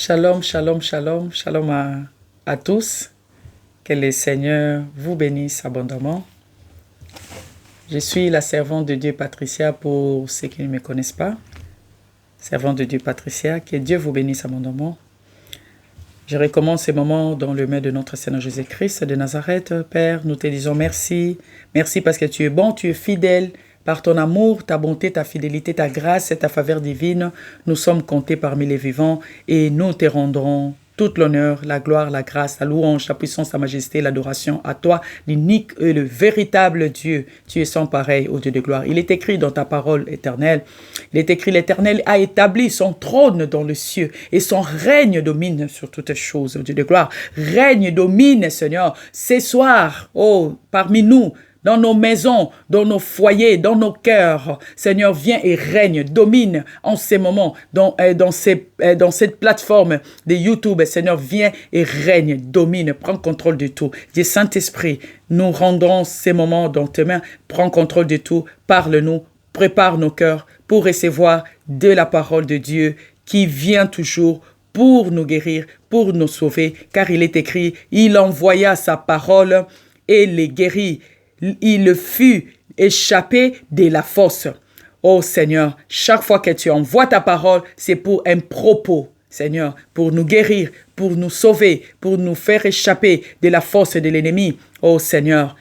Shalom, shalom, shalom, shalom à tous. Que le Seigneur vous bénisse abondamment. Je suis la servante de Dieu Patricia pour ceux qui ne me connaissent pas. Servante de Dieu Patricia, que Dieu vous bénisse abondamment. Je recommence ces moments dans le nom de notre Seigneur Jésus-Christ de Nazareth. Père, nous te disons merci. Merci parce que tu es bon, tu es fidèle. Par ton amour, ta bonté, ta fidélité, ta grâce et ta faveur divine, nous sommes comptés parmi les vivants et nous te rendrons toute l'honneur, la gloire, la grâce, la louange, la puissance, la majesté, l'adoration à toi, l'unique et le véritable Dieu. Tu es sans pareil au Dieu de gloire. Il est écrit dans ta parole éternelle. Il est écrit, l'Éternel a établi son trône dans le ciel et son règne domine sur toutes choses, au Dieu de gloire. Règne, domine, Seigneur. Ce soir, parmi nous, dans nos maisons, dans nos foyers, dans nos cœurs. Seigneur, viens et règne, domine en ces moments, dans cette plateforme de YouTube. Seigneur, viens et règne, domine, prends contrôle de tout. Dieu Saint-Esprit, nous rendons ces moments dans tes mains. Prends contrôle de tout, parle-nous, prépare nos cœurs pour recevoir de la parole de Dieu qui vient toujours pour nous guérir, pour nous sauver, car il est écrit, il envoya sa parole et les guérit. Il fut échappé de la fosse. Oh Seigneur, chaque fois que tu envoies ta parole, c'est pour un propos, Seigneur, pour nous guérir, pour nous sauver, pour nous faire échapper de la force de l'ennemi. Oh Seigneur,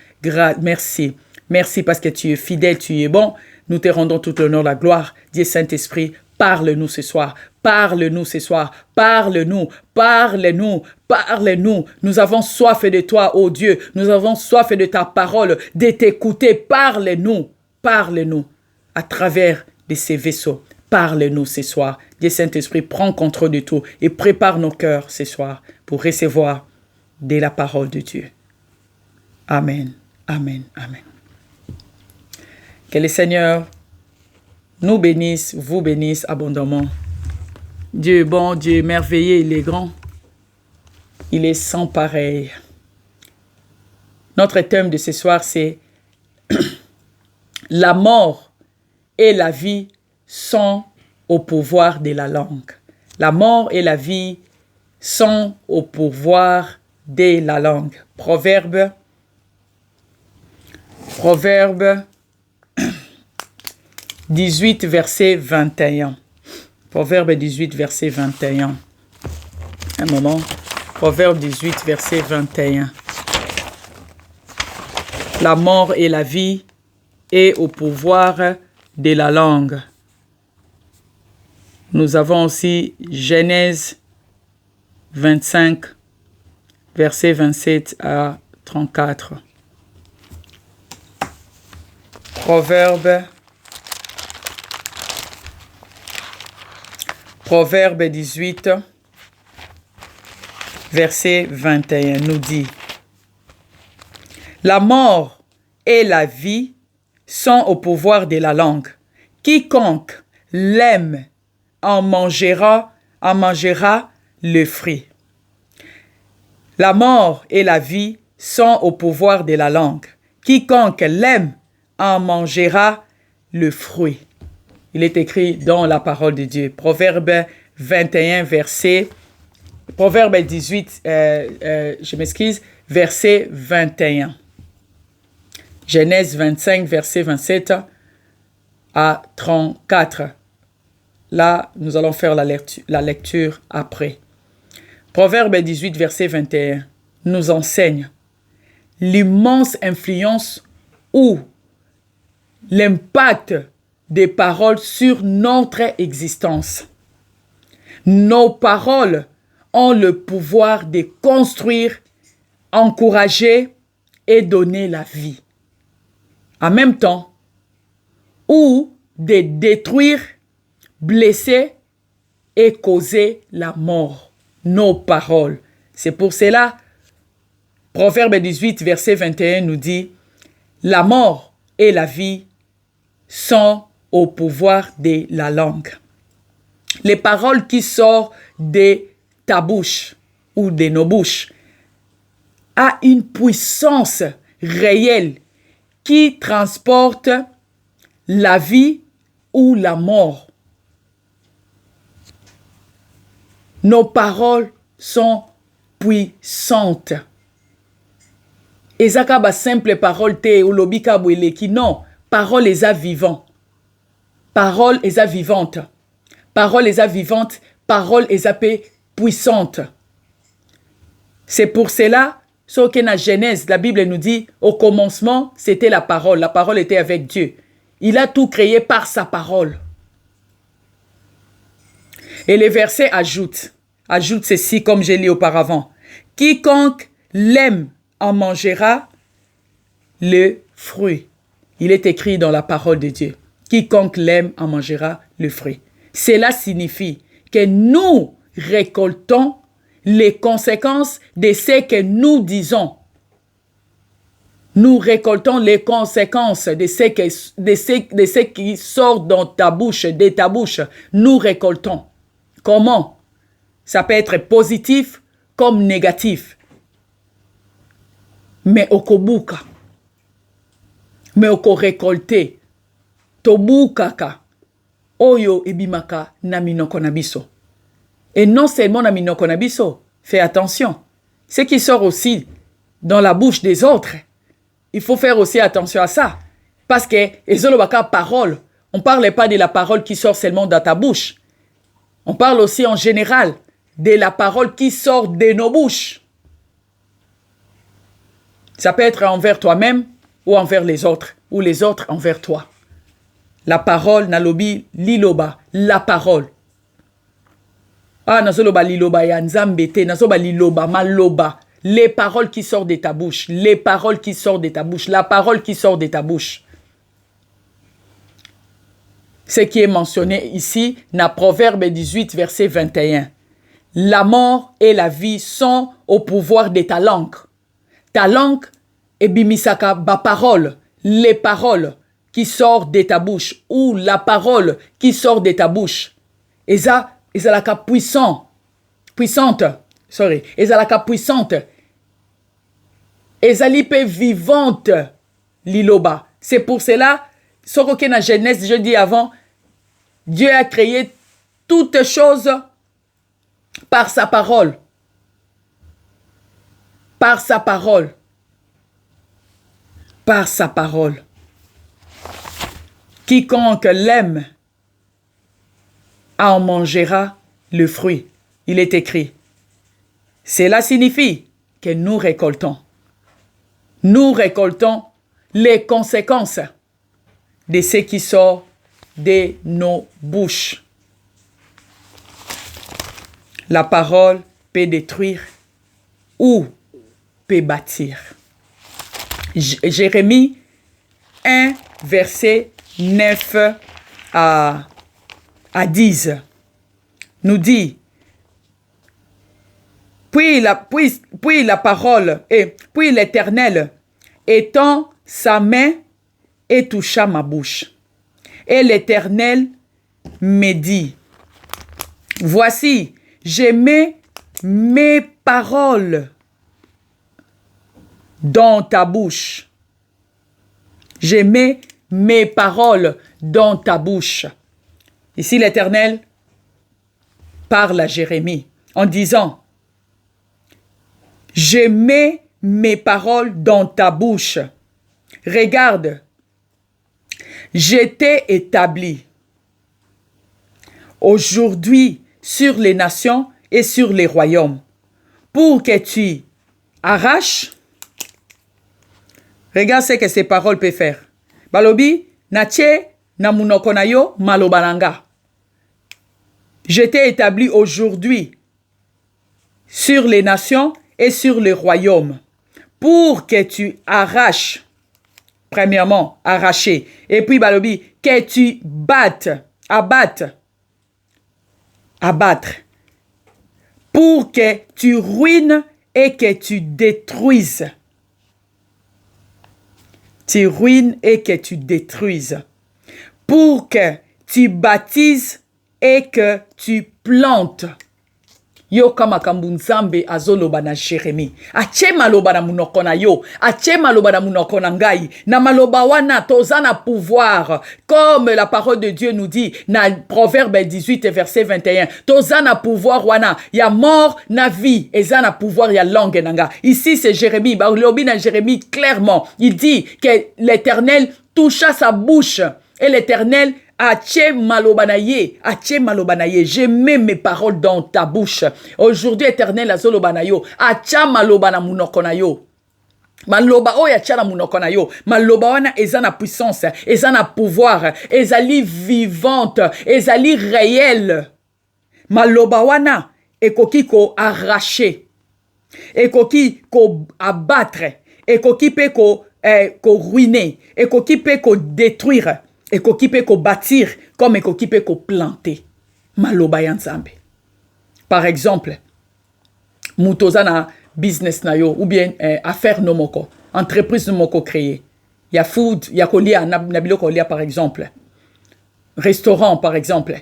merci. Merci parce que tu es fidèle, tu es bon. Nous te rendons tout l'honneur, la gloire. Dieu Saint-Esprit, parle-nous ce soir. Parle-nous ce soir. Parle-nous. Parle-nous. Parle-nous. Nous avons soif de toi, ô Dieu. Nous avons soif de ta parole, de t'écouter. Parle-nous. Parle-nous à travers de ces vaisseaux. Parle-nous ce soir. Dieu Saint-Esprit, prends contrôle de tout et prépare nos cœurs ce soir pour recevoir de la parole de Dieu. Amen. Amen. Amen. Que le Seigneur nous bénisse, vous bénisse abondamment. Dieu est bon, Dieu est merveilleux, il est grand. Il est sans pareil. Notre thème de ce soir, c'est la mort et la vie sont au pouvoir de la langue. La mort et la vie sont au pouvoir de la langue. Proverbe 18, verset 21. Proverbe 18, verset 21. Un moment. Proverbe 18, verset 21. La mort et la vie est au pouvoir de la langue. Nous avons aussi Genèse 25, verset 27 à 34. Proverbe 18, verset 21 nous dit: la mort et la vie sont au pouvoir de la langue. Quiconque l'aime en mangera le fruit. La mort et la vie sont au pouvoir de la langue. Quiconque l'aime en mangera le fruit. Il est écrit dans la parole de Dieu. Proverbe 21, Proverbe 18, verset 21. Genèse 25, verset 27 à 34. Là, nous allons faire la lecture après. Proverbe 18, verset 21 nous enseigne l'immense influence ou l'impact des paroles sur notre existence. Nos paroles ont le pouvoir de construire, encourager et donner la vie. En même temps, ou de détruire, blesser et causer la mort. Nos paroles. C'est pour cela, Proverbe 18, verset 21 nous dit, la mort et la vie sont au pouvoir de la langue. Les paroles qui sortent de ta bouche ou de nos bouches a une puissance réelle qui transporte la vie ou la mort. Nos paroles sont puissantes. Ezaka ba simple parole te ou lobika qui non, parole est à vivant. Parole est à vivante. Parole est à vivante, parole est à puissante. C'est pour cela, ce que dans Genèse, la Bible nous dit, au commencement, c'était la parole était avec Dieu. Il a tout créé par sa parole. Et les versets ajoutent ceci comme j'ai lu auparavant. Quiconque l'aime en mangera le fruit. Il est écrit dans la parole de Dieu. Quiconque l'aime en mangera le fruit. Cela signifie que nous récoltons les conséquences de ce que nous disons. Nous récoltons les conséquences de ce qui sort dans ta bouche, de ta bouche. Nous récoltons. Comment? Ça peut être positif comme négatif. Mais okobuka. Mais oko récolter. Tobukaka. Oyo ibimaka na minoko na biso. Et non seulement na minoko na biso, fais attention. Ce qui sort aussi dans la bouche des autres, il faut faire aussi attention à ça. Parce que, ezolobaka parole, on ne parle pas de la parole qui sort seulement dans ta bouche. On parle aussi en général de la parole qui sort de nos bouches. Ça peut être envers toi-même ou envers les autres, ou les autres envers toi. La parole, nalobi, liloba, la parole. Ah, nazoloba liloba ya nzambete, nazoba liloba, maloba. Les paroles qui sortent de ta bouche, les paroles qui sortent de ta bouche, la parole qui sort de ta bouche. Ce qui est mentionné ici, dans Proverbe 18, verset 21. La mort et la vie sont au pouvoir de ta langue. Ta langue est bimisaka ba parole, les paroles qui sortent de ta bouche ou la parole qui sort de ta bouche. Eza la ka puissante, eza la ka puissante. Eza lipe vivante liloba. C'est pour cela, ce que dans Genèse, je dis avant, Dieu a créé toutes choses par sa parole. Par sa parole. Par sa parole. Quiconque l'aime en mangera le fruit. Il est écrit. Cela signifie que nous récoltons. Nous récoltons les conséquences de ce qui sort de nos bouches. La parole peut détruire ou peut bâtir. Jérémie 1, verset 9 à 10 nous dit, puis la parole, et puis l'Éternel étend sa main et toucha ma bouche. Et l'Éternel me dit, voici, j'ai mis mes paroles dans ta bouche. J'ai mis mes paroles dans ta bouche. Ici, l'Éternel parle à Jérémie en disant, je mets mes paroles dans ta bouche. Regarde, je t'ai établi aujourd'hui sur les nations et sur les royaumes pour que tu arraches. Regarde ce que ces paroles peuvent faire. Balobi, nache na munoko na yo malobananga. Je t'ai établi aujourd'hui sur les nations et sur les royaumes pour que tu arraches, premièrement, arracher, et puis balobi, que tu abattre, pour que tu ruines et que tu détruises. Tu ruines et que tu détruises. Pour que tu bâtisses et que tu plantes. Yo kama kambunzambe azoloba na Jérémie. Ache maloba na munoko na yo. Ache maloba na munoko na ngai. Na maloba wana tozana pouvoir. Comme la parole de Dieu nous dit na Proverbe 18 verset 21. Tozana pouvoir wana. Ya mort na vie. Ezana pouvoir ya langue nanga. Ici c'est Jérémie. Lobi na Jérémie clairement. Il dit que l'Éternel toucha sa bouche. Et l'Éternel Ache malobanaye, je mets mes paroles dans ta bouche. Aujourd'hui, Éternel, azolobanayo, acha malobana munokonayo. Maloba o ya tchala munokonayo. Maloba wana ezana puissance, ezana pouvoir, ezali vivante, ezali réelle. Maloba wana ekoki ko arracher, ekoki ko abattre, ekoki pe ko ruiner, ekoki pe ko détruire. Et qu'occupé qu'on bâtir comme et qu'occupé qu'on planter. Maloba yanzambe. Par exemple, mutoza na business na yo ou bien affaire no moko, entreprise no moko créé. Ya food, ya kolia na bilo kolia par exemple. Restaurant par exemple.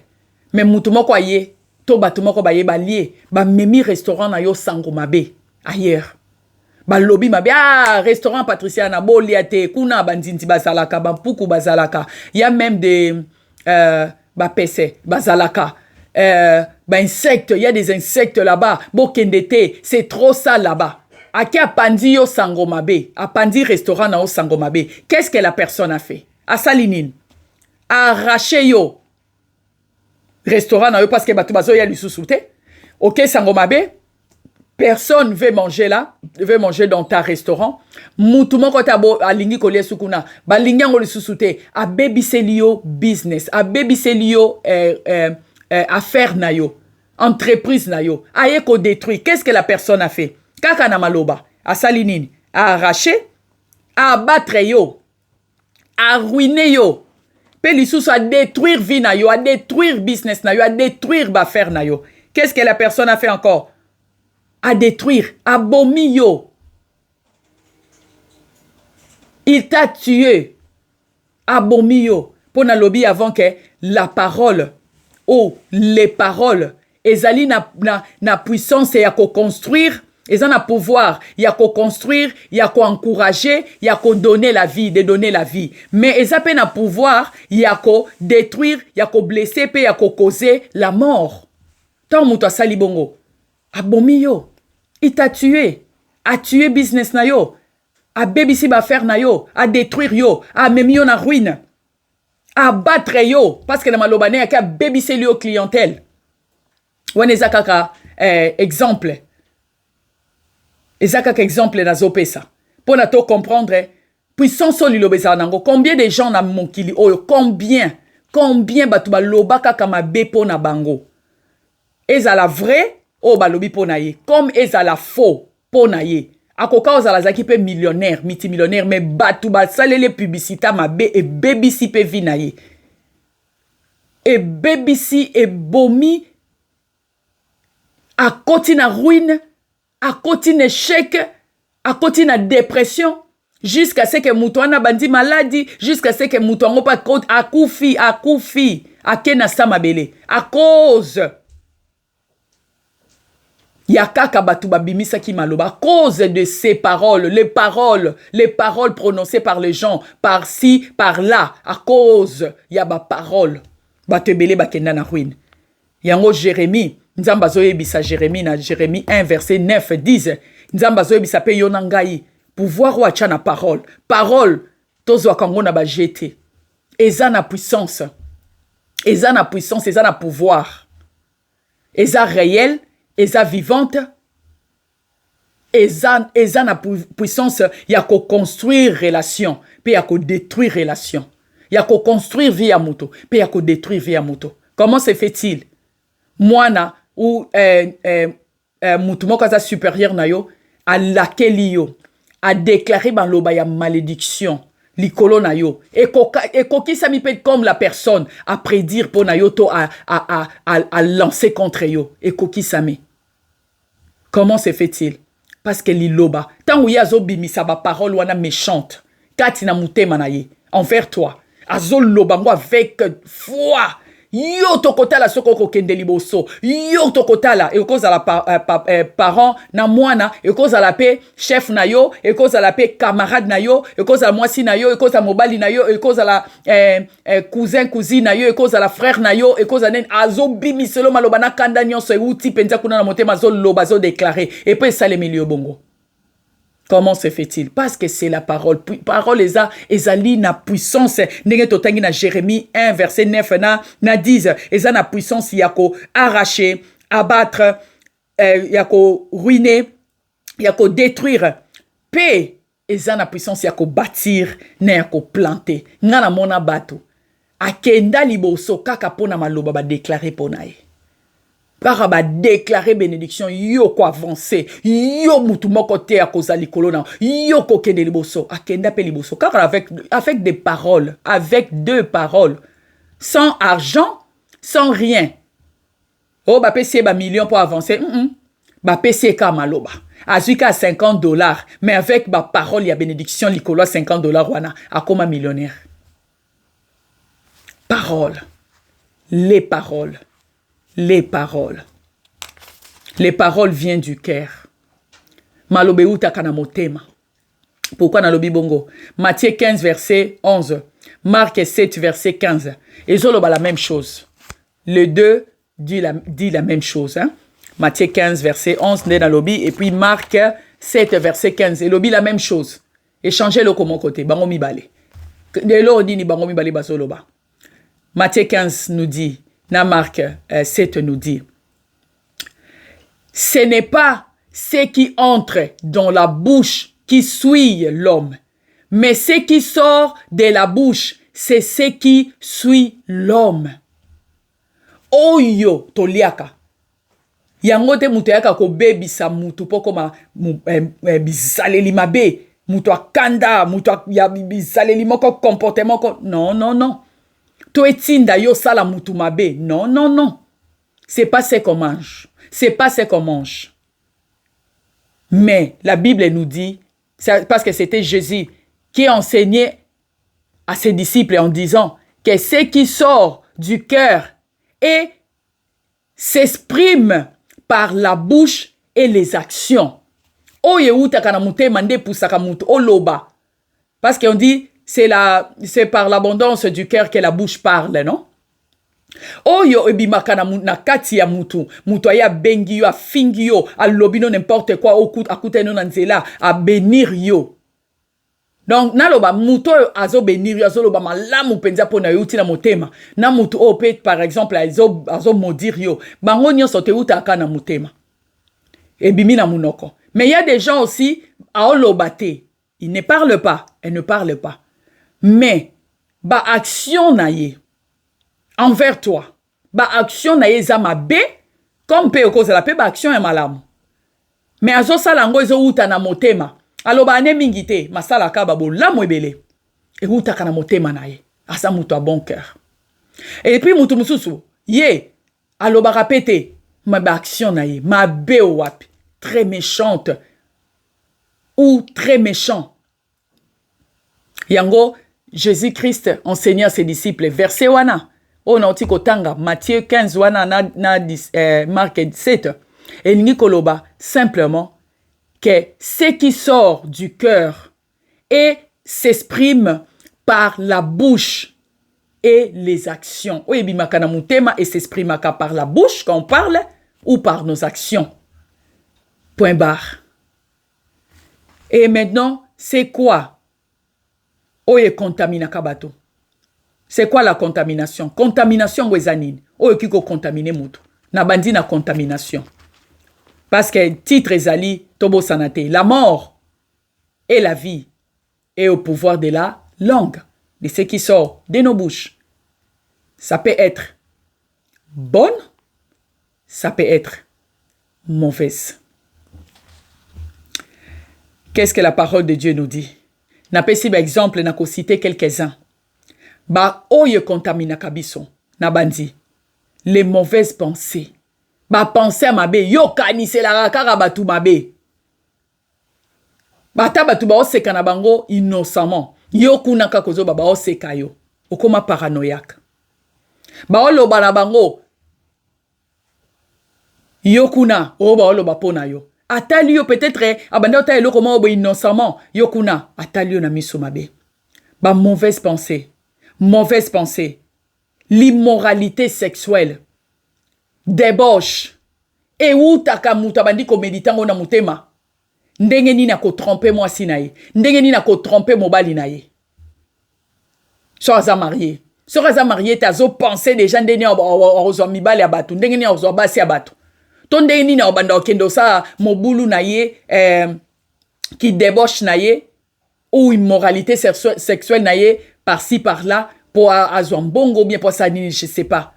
Mais mutu moko aye, to batu moko ba ye ba lié, ba memi restaurant na yo sango mabe ailleurs. Ba lobby mabe restaurant Patricia na boliate kuna bandinti bazalaka bampuku bazalaka il y a même des ba PC bazalaka ba insectes, il y a des insectes là-bas bokendete, c'est trop ça là-bas. Aki apandi yo sangomabe, apandi restaurant na yo sangomabe. Qu'est-ce que la personne a fait? A salinine arraché yo restaurant na yo parce que batu bazo ya lisusuté. OK sangomabe. Personne veut manger là, veut manger dans ta restaurant. Moutoumon ko tabo alingi ko liesukuna, ba lingango lisusuté, a baby selio business, a baby selio affaire na yo, entreprise na yo. Aye ko détruit. Qu'est-ce que la personne a fait? Kaka na maloba, a salinine, a arraché, a abattre yo, a ruiner yo. Pe lisusu a détruire vie na yo, a détruire business na yo, a détruire ba affaire na yo. Qu'est-ce que la personne a fait encore? À détruire, à bomio. Il t'a tué. À bomio. Pour na lobby avant que la parole ou les paroles ezali na puissance et à construire, ezali na pouvoir, y a construire, y a encourager, y a donner la vie, de donner la vie. Mais ezali na pouvoir, y a détruire, y a blesser, y a causer la mort. Tant muto sali bongo. Abomi yo. Il t'a tué. A tué business na yo. A bébissi ba faire na yo. A détruire yo. A memi yo na ruine. A battre yo. Parce que na malobane a bébissi yo clientèle. Wane ezakaka exemple. Ezakaka exemple na zopesa. Pour na to comprendre. Puissance oli lobeza nango. Combien de gens na mokili oyo? Combien batu ba lobaka kama bepo na bango? Ezala vrai. Oh balobi pona ye comme ezala faux pona ye akoka ozala zaki pe millionnaire multimillionnaire mais batu ba salele publicité mabe et BBC pe vina ye et BBC et bomi a koti na ruine a koti na échec a koti na dépression jusqu'à ce que mutu wana bandi maladie jusqu'à ce que mutu ango pa akufi akena samabele à cause Yakaka batu babimisa ki maloba à cause de ces paroles, les paroles prononcées par les gens, par-ci, par-là, à cause ya ba parole, batebele bakenda na ruine. Yango Jérémie, nzamba zo yebisa Jérémie na Jérémie 1 verset 9 10, nzamba zo yebisa pe yonangai, pouvoir wacha na parole, tozo akango na ba jeté. Eza na puissance, eza na pouvoir, eza réel. Eza vivante, eza na puissance, ya ko construire relation, puis ya ko détruire relation. Ya ko construire via moto, puis ya ko détruire via moto. Comment se fait-il? Mwana ou mutu moko aza supérieur na yo, a lakeli yo, a déclaré ban loba ya malédiction. Likolo na yo. Et koki sami peut comme la personne à prédire pour na yo to à lancer contre yo. Et koki sami. Comment se fait-il? Parce que l'iloba. Tant où yazo bimisa ba parole wana méchante. Kati na mutema na ye. Envers toi. Azol lobango avec foi. yo tokotala soko kokende liboso, yo tokotala ekozala parent na mwana, ekozala pe chef na yo, ekozala pe camarade na yo, ekozala mwasi na yo, ekozala mobali na yo, ekozala cousin cousine na yo, ekozala frère na yo, ekozala nen azo bimiselo maloba na kanda nyonso euti penza kuna na motema zo loba zo déclarer et puis ça les milieu bongo. Comment se fait-il? Parce que c'est la parole. Parole ezali na puissance. Ndenge totangi na Jérémie 1 verset 9 na 10. Eza na puissance yako arracher, abattre, yako ruiner, yako détruire. Pe eza na puissance yako bâtir, na yako planter. Ngana mona bato. Akenda liboso kaka pona maloba ba déclarer pona ye. Para ba déclarer bénédiction, yo ko avancer, yo mutu moko te a koza likolo na, yo ko kende liboso, akenda pe liboso, car avec des paroles, avec deux paroles, sans argent, sans rien. Oh, ba pese ba million pour avancer, ba pese ka maloba. Azuka $50, mais avec ba parole, il y a bénédiction likolo $50 wana, akoma millionnaire. Paroles, les paroles. Les paroles. Les paroles viennent du cœur. Malobe uta kana motema. Pourquoi nalobi bongo? Matthieu 15 verset 11. Marc 7 verset 15. Et zoloba la même chose. Les deux dit la même chose. Hein? Matthieu 15 verset 11 nalobi et puis Marc 7 verset 15. Et lobi la même chose. Échangez le comme côté. Bango mibale. De l'eau dit ni bango mibale bazoloba. Matthieu 15 nous dit. Na Marc 7 nous dit, ce n'est pas ce qui entre dans la bouche qui souille l'homme, mais ce qui sort de la bouche, c'est ce qui suit l'homme. Oyo toliaka. Yango te mutu yaka ko bebisa mutu poko ma bisaleli mabe, mutu akanda, mutu ya bisaleli moko comportement ko. Non, non, non. Toetinda yo sala mutu mabe. Non, non, non. C'est pas ce qu'on mange. C'est pas ce qu'on mange. Mais la Bible nous dit, parce que c'était Jésus qui enseignait à ses disciples en disant que ce qui sort du cœur et s'exprime par la bouche et les actions. Oye uta kana mutema nde pusaka mutu oloba. Parce qu'on dit c'est par l'abondance du cœur que la bouche parle, non? Oyo ebimaka na kati ya mutu aya bengi yo, afingi yo, alobino n'importe quoi, akute no nanzela, a bénir yo. Donc, naloba mutu azo bénir yo, azo loba malamu penza pona yo uti na motema. Na mutu ope, par exemple, azo maudire yo. Bango nyonso te uta aka na motema. Ebimi na munoko. Mais il y a des gens aussi, à olobate. Ils ne parlent pas. Elles ne parlent pas. Mais, ba action na ye envers toi. Ba action na ye zama be, comme pe okoza la pe ba action ya malamu. Mais azo salango ezo uta na motema. Alo ba ane mingite, masala ka babo lamu ebele. E uta kana motema na ye. Asa mutu a bon cœur. Et puis mutu mususu, ye, alo ba rapete, ma ba action na ye, ma be o wapi, très méchante ou très méchant. Yango, Jésus-Christ enseignait à ses disciples, verset wana, on a dit kotanga, Matthieu 15 wana Marc 7, et Nikoloba, simplement, que ce qui sort du cœur et s'exprime par la bouche et les actions. Oui, bimakana mutema et s'exprime par la bouche quand on parle ou par nos actions. Point barre. Et maintenant, c'est quoi? Oye contamina kabato. C'est quoi la contamination? Contamination wezanine. Oye kiko contamine mutu. Na bandi na contamination. Parce que titre ezali tobo sanate. La mort et la vie est au pouvoir de la langue. De ce qui sort de nos bouches. Ça peut être bonne. Ça peut être mauvaise. Qu'est-ce que la parole de Dieu nous dit? Na pesi ba exemple na ko citer quelques-uns. Ba oye contamina kabiso na bandi. Les mauvaises pensées. Ba pensée mabe yo kanise la kaka batu mabe. Bata batu ba oseka na bango innocemment. Yo kuna ka kozo ba oseka yo. Okoma paranoïaque. baoloba na bango yo kuna o baoloba pona yo atali yo peut-être abanda ota eloko mo innocemment yo kuna atali yo na miso mabe ba mauvaise pensée l'immoralité sexuelle débauche et utaka muta bandi ko méditango na mutema ndenge nini ako tromper mwasi na ye ndenge nini ako tromper mobali na ye so aza marié tazo penser déjà ndenge nini ozwa mibali ya bato ndenge nini ozwa basi ya bato to ndenge nini obanda okendo sa mobulu na ye qui débauche na ye ou immoralité sexuelle na ye par-ci par-là pour azwa mbongo bien pour ça nini je sais pas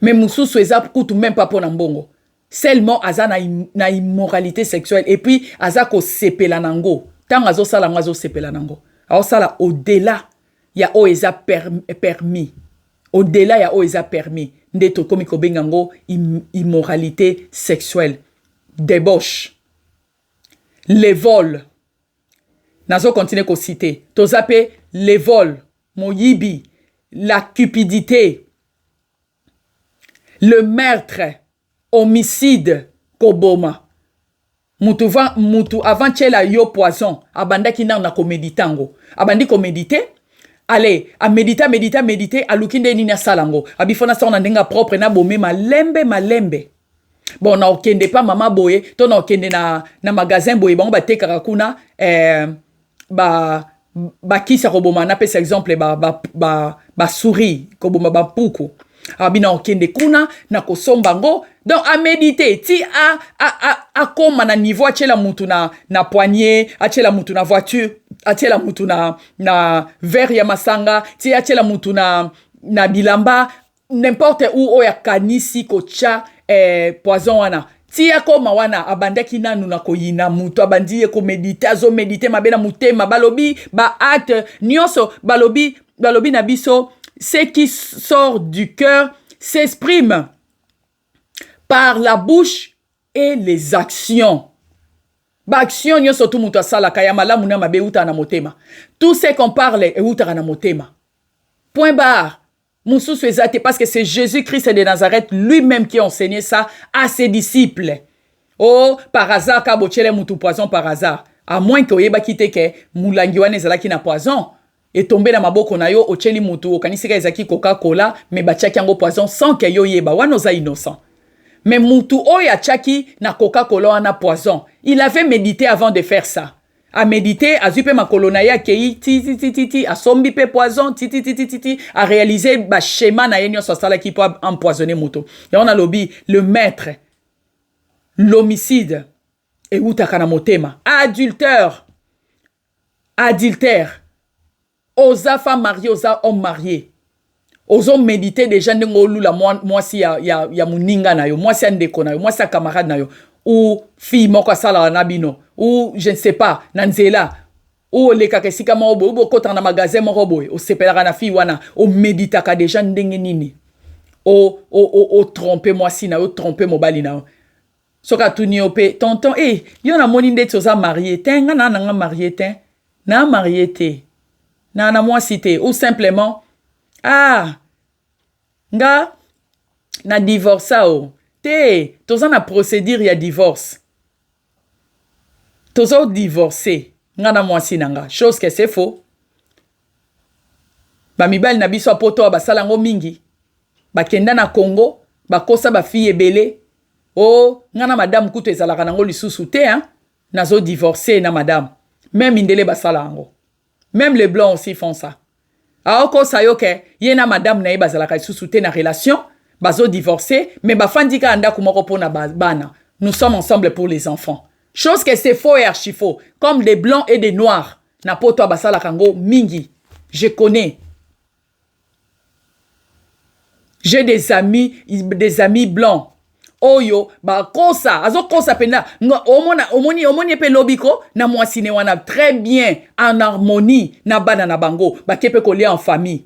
mais mususu eza kutu même pas pour na mbongo seulement aza na immoralité sexuelle et puis aza ko sepela nango tant azo sala ngazo sepela nango azo sala au-delà ya o eza permis au-delà ya o eza permis ndeto komi ko bengango immoralité sexuelle débauche les vols nazo continuer ko citer to zape les vols moyibi la cupidité le meurtre homicide koboma mutu avant tchela yo poison abandaki na ko méditango abandi ko méditer allez a méditer alukinde nini salango abifona sa na ndenga propre na bomé malembe bon na okende pa mama boye to na okende na magasin boye bango batekaka kuna ba kisa koboma na pesa exemple ba souris koboma ba puku abina okende kuna na kosombango donc a méditer ti a koma na niveau achela mutu na poignet achela mutu na voiture achela mutu na verre ya masanga ti achela mutu na bilamba n'importe où oya kanisi kocha poison wana ti akoma wana abandaki nanu na koyina mutu abandi ye ko méditer azo méditer mabena mutema balobi ba acte nyonso balobi na biso ce qui sort du cœur s'exprime par la bouche et les actions. Ba action nyonso tu mutu asala kaya malamu na mabe uta na motema. Tout ce qu'on parle est uta na motema. Point barre. Mususu ezate parce que c'est Jésus-Christ de Nazareth lui-même qui a enseigné ça à ses disciples. Oh, par hasard ka bochele mutu poison par hasard. À moins que oyeba kite ke mulangi wana ezalaki na poison. Et tombé na maboko na yo ocheli mutu okanisika ezaki Coca-Cola mais bachaki yango poison sans que yo yeba wana oza innocent. Mais mutu oya chaki na Coca-Cola wana poison. Il avait médité avant de faire ça. A méditer, a zupe makolo na ya kei ti a sombi pe poison ti a réaliser ba schéma na yenyo sala qui peut empoisonner mutu. Et on a lobby le maître l'homicide et utaka na motema adultère osa femme mariée, osa homme marié. Oso méditer déjà ndengo lula mwasi ya muninga na yo, mwasi ndeko na yo, mwasi camarade na yo, ou fille moko sala na bino, ou je ne sais pas, nanzela, ou le kakesika mo boy, ou kota na magasin mo boy, o sepelaka na fille wana, o méditaka déjà ndenge nini. O tromper mwasi na yo, tromper mobali na yo. Soka tuni ope, tonton, yo na moni nde toza marié, tenga na marié ten, na marié te. Na moi cité ou simplement nga na divorce te toza na procédure ya divorce tozo divorcer nga na moi sinanga chose que c'est faux ba mibali na biso apoto ba salango mingi ba kenda na Congo ba kosa ba fille ebele nga na madame kuto ezalaka nango lisusu te nazo divorcer na madame même indele ba salango. Même les blancs aussi font ça. Aoko sayoke, yena madame na bazalaka sous-souté na relation, bazo divorcé, mais bafandika anda kumoko pona bana. Nous sommes ensemble pour les enfants. Chose que c'est faux et archi faux. Comme des blancs et des noirs. Na poto basala kango mingi. Je connais. J'ai des amis blancs. Oyo ba kosa azo kosa pena omoni pe lobiko na mwasine wana très bien en harmonie na bana na bango ba kepe kolia en famille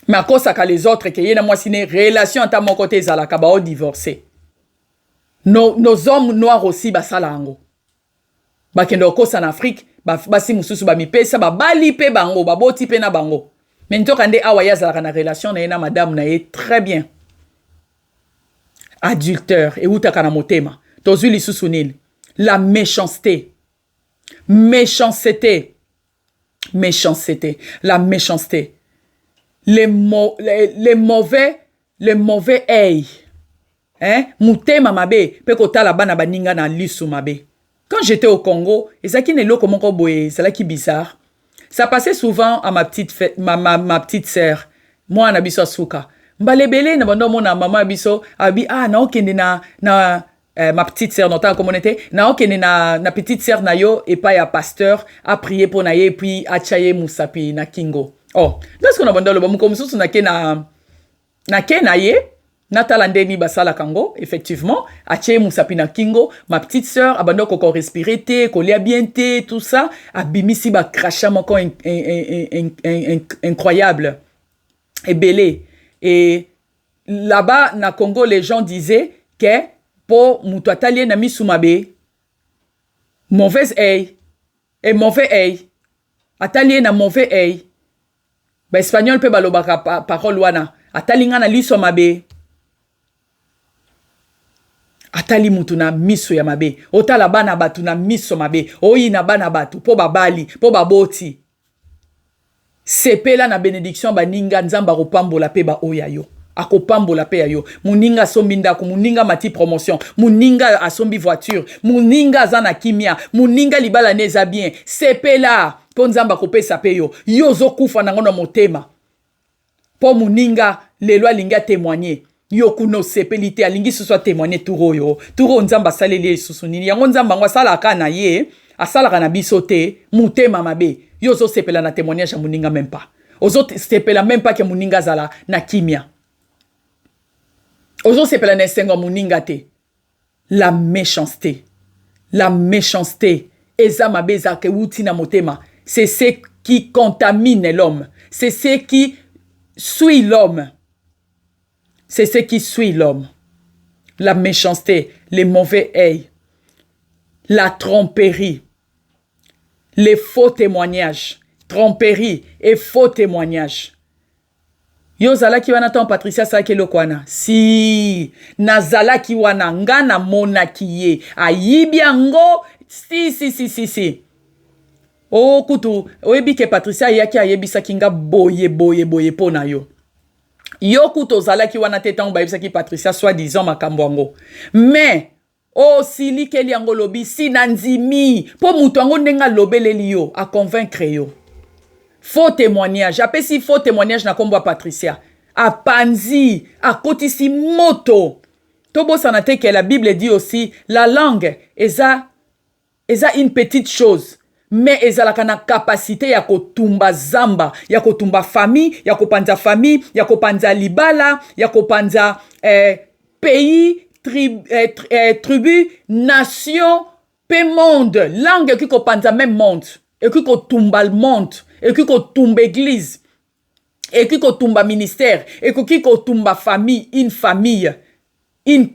mais kosa ka les autres que yena mwasine relation anta mon côté zalaka ba o divorcer nos hommes noirs aussi ba salango ba kendo kosa en Afrique ba si mususu ba mipesa ba bali pe bango ba boti pe na bango Maintenant, quand on a une relation, on a madame, on est très bien. Adulteur, et où t'as kana motema. Tozu li sousounil. La méchanceté. Méchanceté. Méchanceté. La méchanceté. Les mauvais œil. Hein? Mutema mabe. Peko tala bana baninga na lisu mabe. Quand j'étais au Congo, et ça qui n'est pas comment boye, c'est là qui est bizarre. Ça passait souvent à ma petite sœur. Moi, na biso asuka. Mbalebele na bando mona mama biso abi na okende na ma petite sœur dans ta communauté na okende na petite sœur na yo et pas ya pasteur a prier pour na ye puis a chaye musapi na kingo. Oh, lorsque na bando lo ba mukomusu na ke na ye na talandeni basala kango effectivement a chaye musapi na kingo ma petite sœur abando ko respirer te ko lia bien te tout ça abimisi ba crachat moko incroyable et belé. Et là-bas, na Congo, les gens disaient que pour Moutouatali na misumabe, mauvais œil, et mauvais œil, atali na mauvais œil. Ben, espagnol peut balobaka parole wana. Atali nga na liso mabe. Atali mutu na miso ya mabe. Otala bana batu na miso mabe. Oyi na bana batu, po babali, po baboti. Sepela na bénédiction baninga nzamba kopambola pe ba oya yo akopambola pe yo muninga sombi ndako muninga mati promotion muninga asombi voiture muninga azana kimia muninga libala neza bien sepela po nzamba kopesa pe yo zo kufa nango na motema po muninga lelo alinga témoigner yo kuno sepelite alingi soit témoigner turo nzamba saleli susu nini yango nzamba ngo salaka na ye asalaka na biso te mutema mabe yo zo sepela na témoignage ya muninga même pas ozo sepela même pas que muninga zala na kimia ozo sepela na sengo muninga te la méchanceté eza mabe za ke uti na motema c'est ce qui contamine l'homme c'est ce qui suit l'homme la méchanceté les mauvais œil la tromperie les faux témoignages, tromperie et faux témoignages. Yo zalaki wana ton Patricia Sakelo kwana. Si nazalaki wana ngana monaki ye ayibiango si. Oh kutu oyebi ke Patricia yaki ayebisa kinga boye pona yo. Yo kutu zalaki wana tetan ba yebisa ki Patricia soi-disant makambwango. Mais oh, si li ke li yango lobi, si nanzimi, po mutu yango ndenga lobeleli yo, a convaincre yo. Faux témoignage, apé si faux témoignage na kombo a Patricia. A panzi, a kotisi moto. Tobo sanate que la Bible dit aussi, la langue, eza une petite chose. Mais eza la kana capacité ya kotumba zamba, ya kotumba famille, ya kopanza famille, ya kopanza libala, ya kopanza pays, tribu, nation, pe monde, langue qui kopanza même monde, et qui kotumba le monde, et qui kotumba église, et qui kotumba ministère, et qui kotumba famille, une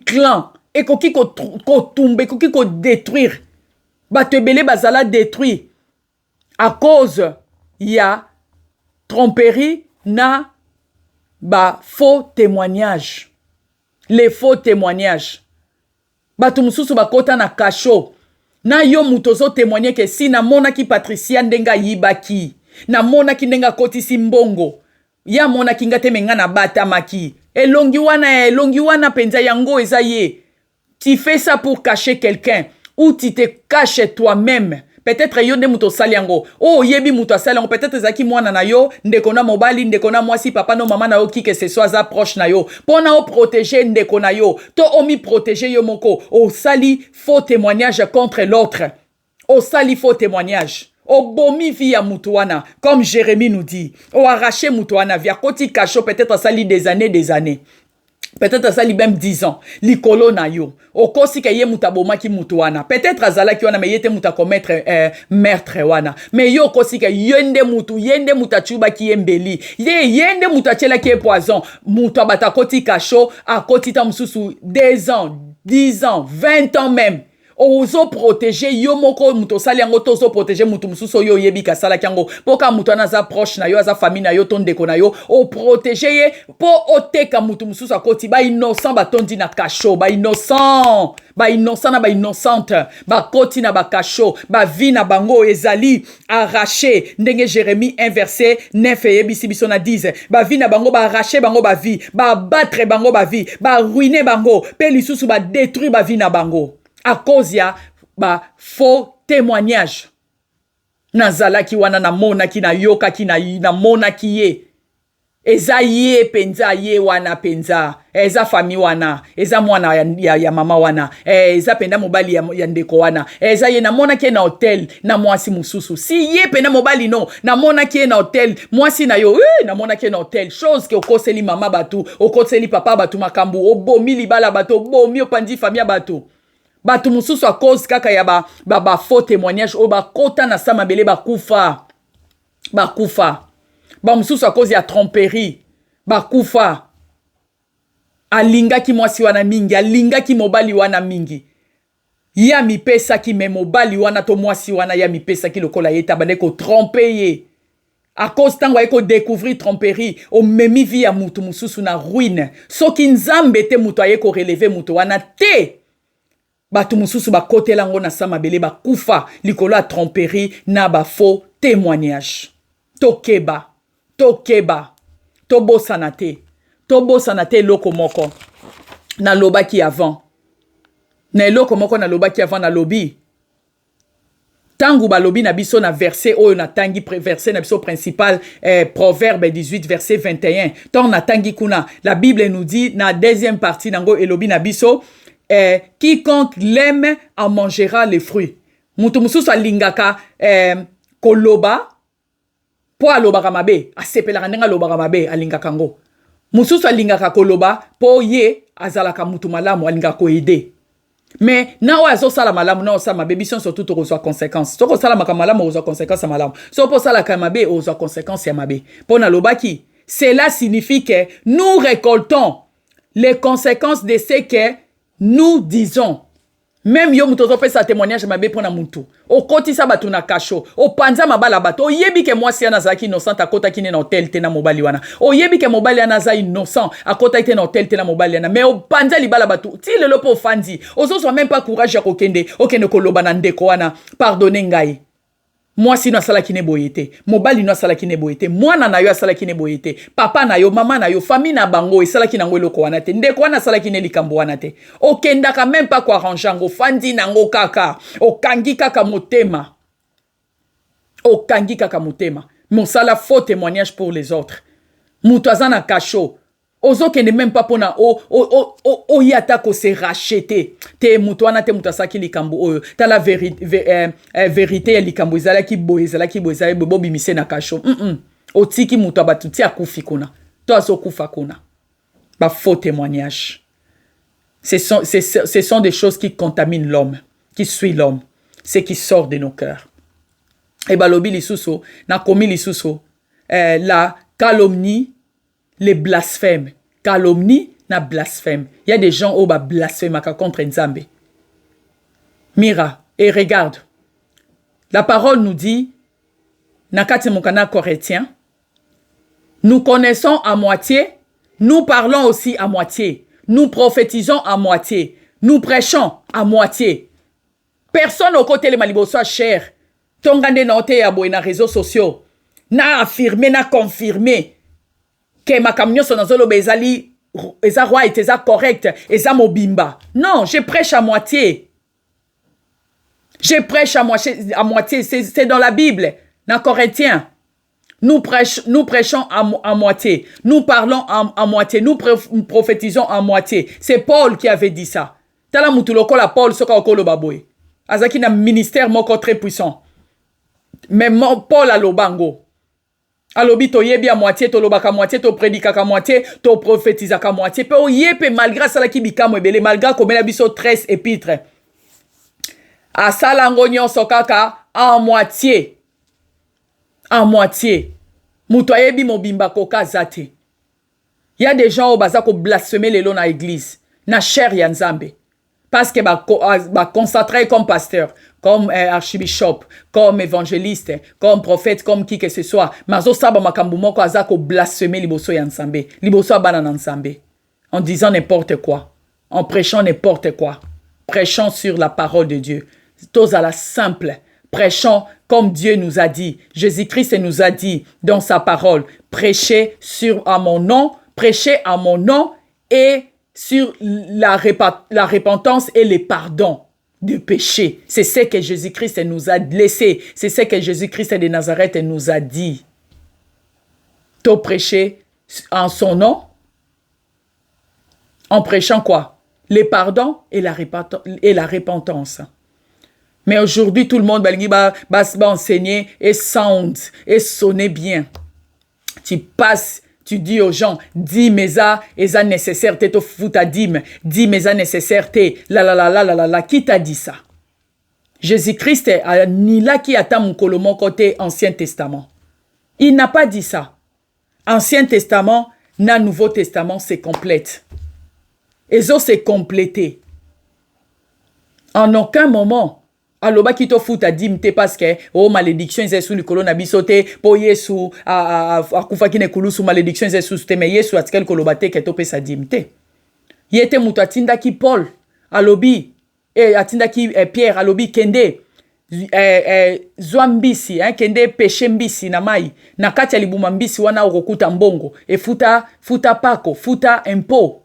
clan, et qui kotumba, et qui détruire. Batebele bazala détruit à cause ya tromperie na ba faux témoignage. Les faux témoignages. Batu mususu bakota na kasho. Na yo mutozo témoigner que si na mona ki Patricia ndenga yibaki. Na mona ki ndenga kotisi mbongo. Ya mona ki ngate menga na bata maki. Elongi wana penza yango eza ye. Tu fais ça pour cacher quelqu'un. Ou tu te caches toi-même. Peut-être yo nde muto saliango. Oh yebi muto saliango. Peut-être zaki mwana na yo. Ndekona mobali, ndekona mwasi, papa no mama na yo qui que ce soit za proche na yo. Pona o protéger ndekona yo. To omi protéger yo moko. O sali faux témoignage contre l'autre. O sali faux témoignage. O bomi via mutuana. Comme Jérémie nous dit. O arraché mutuana via koti kacho peut-être sali des années. Peut-être ça li même 10 ans. Li kolo na yo. O kosi ke ye mutaboma ki mutuana. Peut-être azala ki wana me yete muta commettre meurtre wana. Mais yo kosi ke yende mutachuba ki embeli. Yende mutachela ki poison. Muta bata koti kacho a koti ta mususu 2 ans, 10 ans, 20 ans même. ozo protéger yo moko muto sali yango tozo protéger mutu mususu yo yebi kasala kyango poka mutu anaza proche na yo aza famille na yo tondeko na yo o protéger ye po oteka mutu mususu akoti ba innocent batondi na kasho ba innocent na ba innocente ba koti na ba kasho ba vie na bango ezali arraché ndenge Jérémie 1 verset 9 yebisi biso na 10 ba vie na bango ba arraché bango ba vie ba battre bango ba vie ba ruiner bango pe lisusu ba détruire ba vie na bango à cause ya ba faux témoignage nazalaki wana na mona ki na yoka ki na mona ki ye eza ye penza ye wana penza eza famille wana eza mwana ya mama wana eza penda mobali ya ndeko wana eza ye na mona ki na hotel na mwasi mususu si ye penda mobali no na mona ki na hotel mwasi na yo na mona ki na hotel chose ke okoseli mama batu okoseli papa batu makambu obomi libala batu obomi opandi famille batu batu mususu a cause kaka ya ba faux témoignage o ba kota na sama bele ba kufa ba mususu a cause ya tromperie ba kufa alinga ki mwasi wana mingi alinga ki mobali wana mingi ya mipesa ki me mobali wana to mwasi wana ya mipesa ki lokola yeta bande ko tromper ye a cause tango eko découvrir tromperie o memi vi ya mutu mususu na ruine soki nzambe te mutu ayeko relever mutu wana te batu mususu ba kote lango na sama bele ba kufa likolo a tromperie na ba faux témoignage tokeba tobosana te loko moko na lobaki avant na eloko moko na lobaki avant na lobi tangu ba lobi na biso na verset oyo na tangi verset na biso principal proverbe 18 verset 21 tant na tangi kuna la Bible nous dit na deuxième partie nango elobi na biso quiconque l'aime en mangera les fruits. Mutu mususu alingaka koloba po alobaka mabe asepelaka ndenge alobaka mabe alingaka ngo. Mususu alingaka koloba po ye azalaka mutu malamu alingaka koede. Mais na o azosala malamu na osala mabe biso surtout tokozwa conséquence. Soko sala makamalamu ozwa conséquence ya malamu. Soko sala kamabe ozwa conséquence ya mabe. Po na lobaki, cela signifie que nous récoltons les conséquences de ce que nous disons. Même yo mutozo pesa témoignage mabe pona muntu. O koti sa batu na kasho. O panza mabala bato. O yebi ke mwasi ana zaki innocent akota kine na hotel te na mobali wana. O yebi ke mobali ana za innocent akota ite na hotel te na mobali wana. Mais o panza libala batu. Ti le lopo fandi. Ozo so même pas courage ya kokende. Okende koloba na ndeko wana. Pardonne ngai. Mwasi no asala kine boyete. Mobali no asala kine boyete. Mwana na yo asala kine boyete. Papa na yo, mama na yo, famille na bango esala kine ngo eloko wana te. Ndeko wana asala kine likambo wana te. Okendaka même pas kwa ranjango. Fandi na ngo kaka. Okangi kaka motema. Okangi kaka motema. Monsala faux témoignage pour les autres. Mutuaza na kasho. Ozo kende même pas pona o yata ko se racheter te mutuana te mutasaki likambo oyo ta la vérité ya likambo ezala ki boye bobo bimise na kasho otiki mutu abatuti akufi kuna to aso kufa kuna ba faux témoignage ce sont des choses qui contaminent l'homme qui suit l'homme c'est qui sort de nos cœurs et balobi lisuso na komi lisuso la calomnie les blasphèmes. Calomnie na blasphème. Il y a des gens qui blasphèment contre Nzambe. Mira et regarde. La parole nous dit, Nakati Mokana Corétien, nous connaissons à moitié, nous parlons aussi à moitié, nous prophétisons à moitié, nous prêchons à moitié. Personne au côté de Malibo soit cher. Tongande na ote ya boy na réseaux sociaux. Na affirmé, na confirmé. Que ma camion son azolo bezali eza roi et eza correct eza mobimba. Non, je prêche à moitié. Je prêche à moitié, c'est dans la Bible, dans Corinthiens. Nous prêchons à moitié. Nous parlons à moitié. Nous prophétisons à moitié. C'est Paul qui avait dit ça. Tala mutuloko la Paul soka okolo baboy. Azaki na ministère moko très puissant. Mais Paul a lobango. Alobi to yebi à moitié, to lobaka moitié, to prédika ka moitié, to prophétisa ka moitié. Pe o yepe malgré ça la ki bikamo ebele, malgré komela biso 13 épîtres. A salango nyonso kaka en moitié. En moitié. Muto yebi mobimba koka zate. Il y a des gens au baza ko blasphémer les lots na église. Na chair ya nzambe. Parce que consacré comme pasteur, comme archibishop, comme évangéliste, comme prophète, comme qui que ce soit. Mazo saba makambu moko azako blasphémer liboso ya nsambe. Liboso abana na nsambe. En disant n'importe quoi. En prêchant n'importe quoi. Prêchons sur la parole de Dieu. Tous à la simple. Prêchons comme Dieu nous a dit. Jésus-Christ nous a dit dans sa parole. Prêchez à mon nom et sur la repentance et le pardon du péché. C'est ce que Jésus-Christ nous a laissé. C'est ce que Jésus-Christ de Nazareth nous a dit. Tout prêcher en son nom. En prêchant quoi? Le pardon et la repentance. Mais aujourd'hui, tout le monde va enseigner et sound et sonner bien. Tu passes, tu dis aux gens, dis mesa nécessaire, t'es au fout à dîme, dis mesa nécessaire, t'es la. Qui t'a dit ça? Jésus-Christ a ni là qui attend mon colomon côté Ancien Testament. Il n'a pas dit ça. Ancien Testament, na Nouveau Testament, c'est complète. Et ça, c'est complété. En aucun moment, aloba ki to futa dimte parce que malédiction c'est sous le colonna bisoté po yesu a kufa ki ne kulusu malédiction c'est sous te mais yesu atkel kolobate ke to pesa dimte. Yete mutu atinda ki Paul alobi atinda ki Pierre alobi kende zwambisi kende péché mbisi na mai na kati ya libuma mbisi wana okokuta mbongo e futa pako futa impo.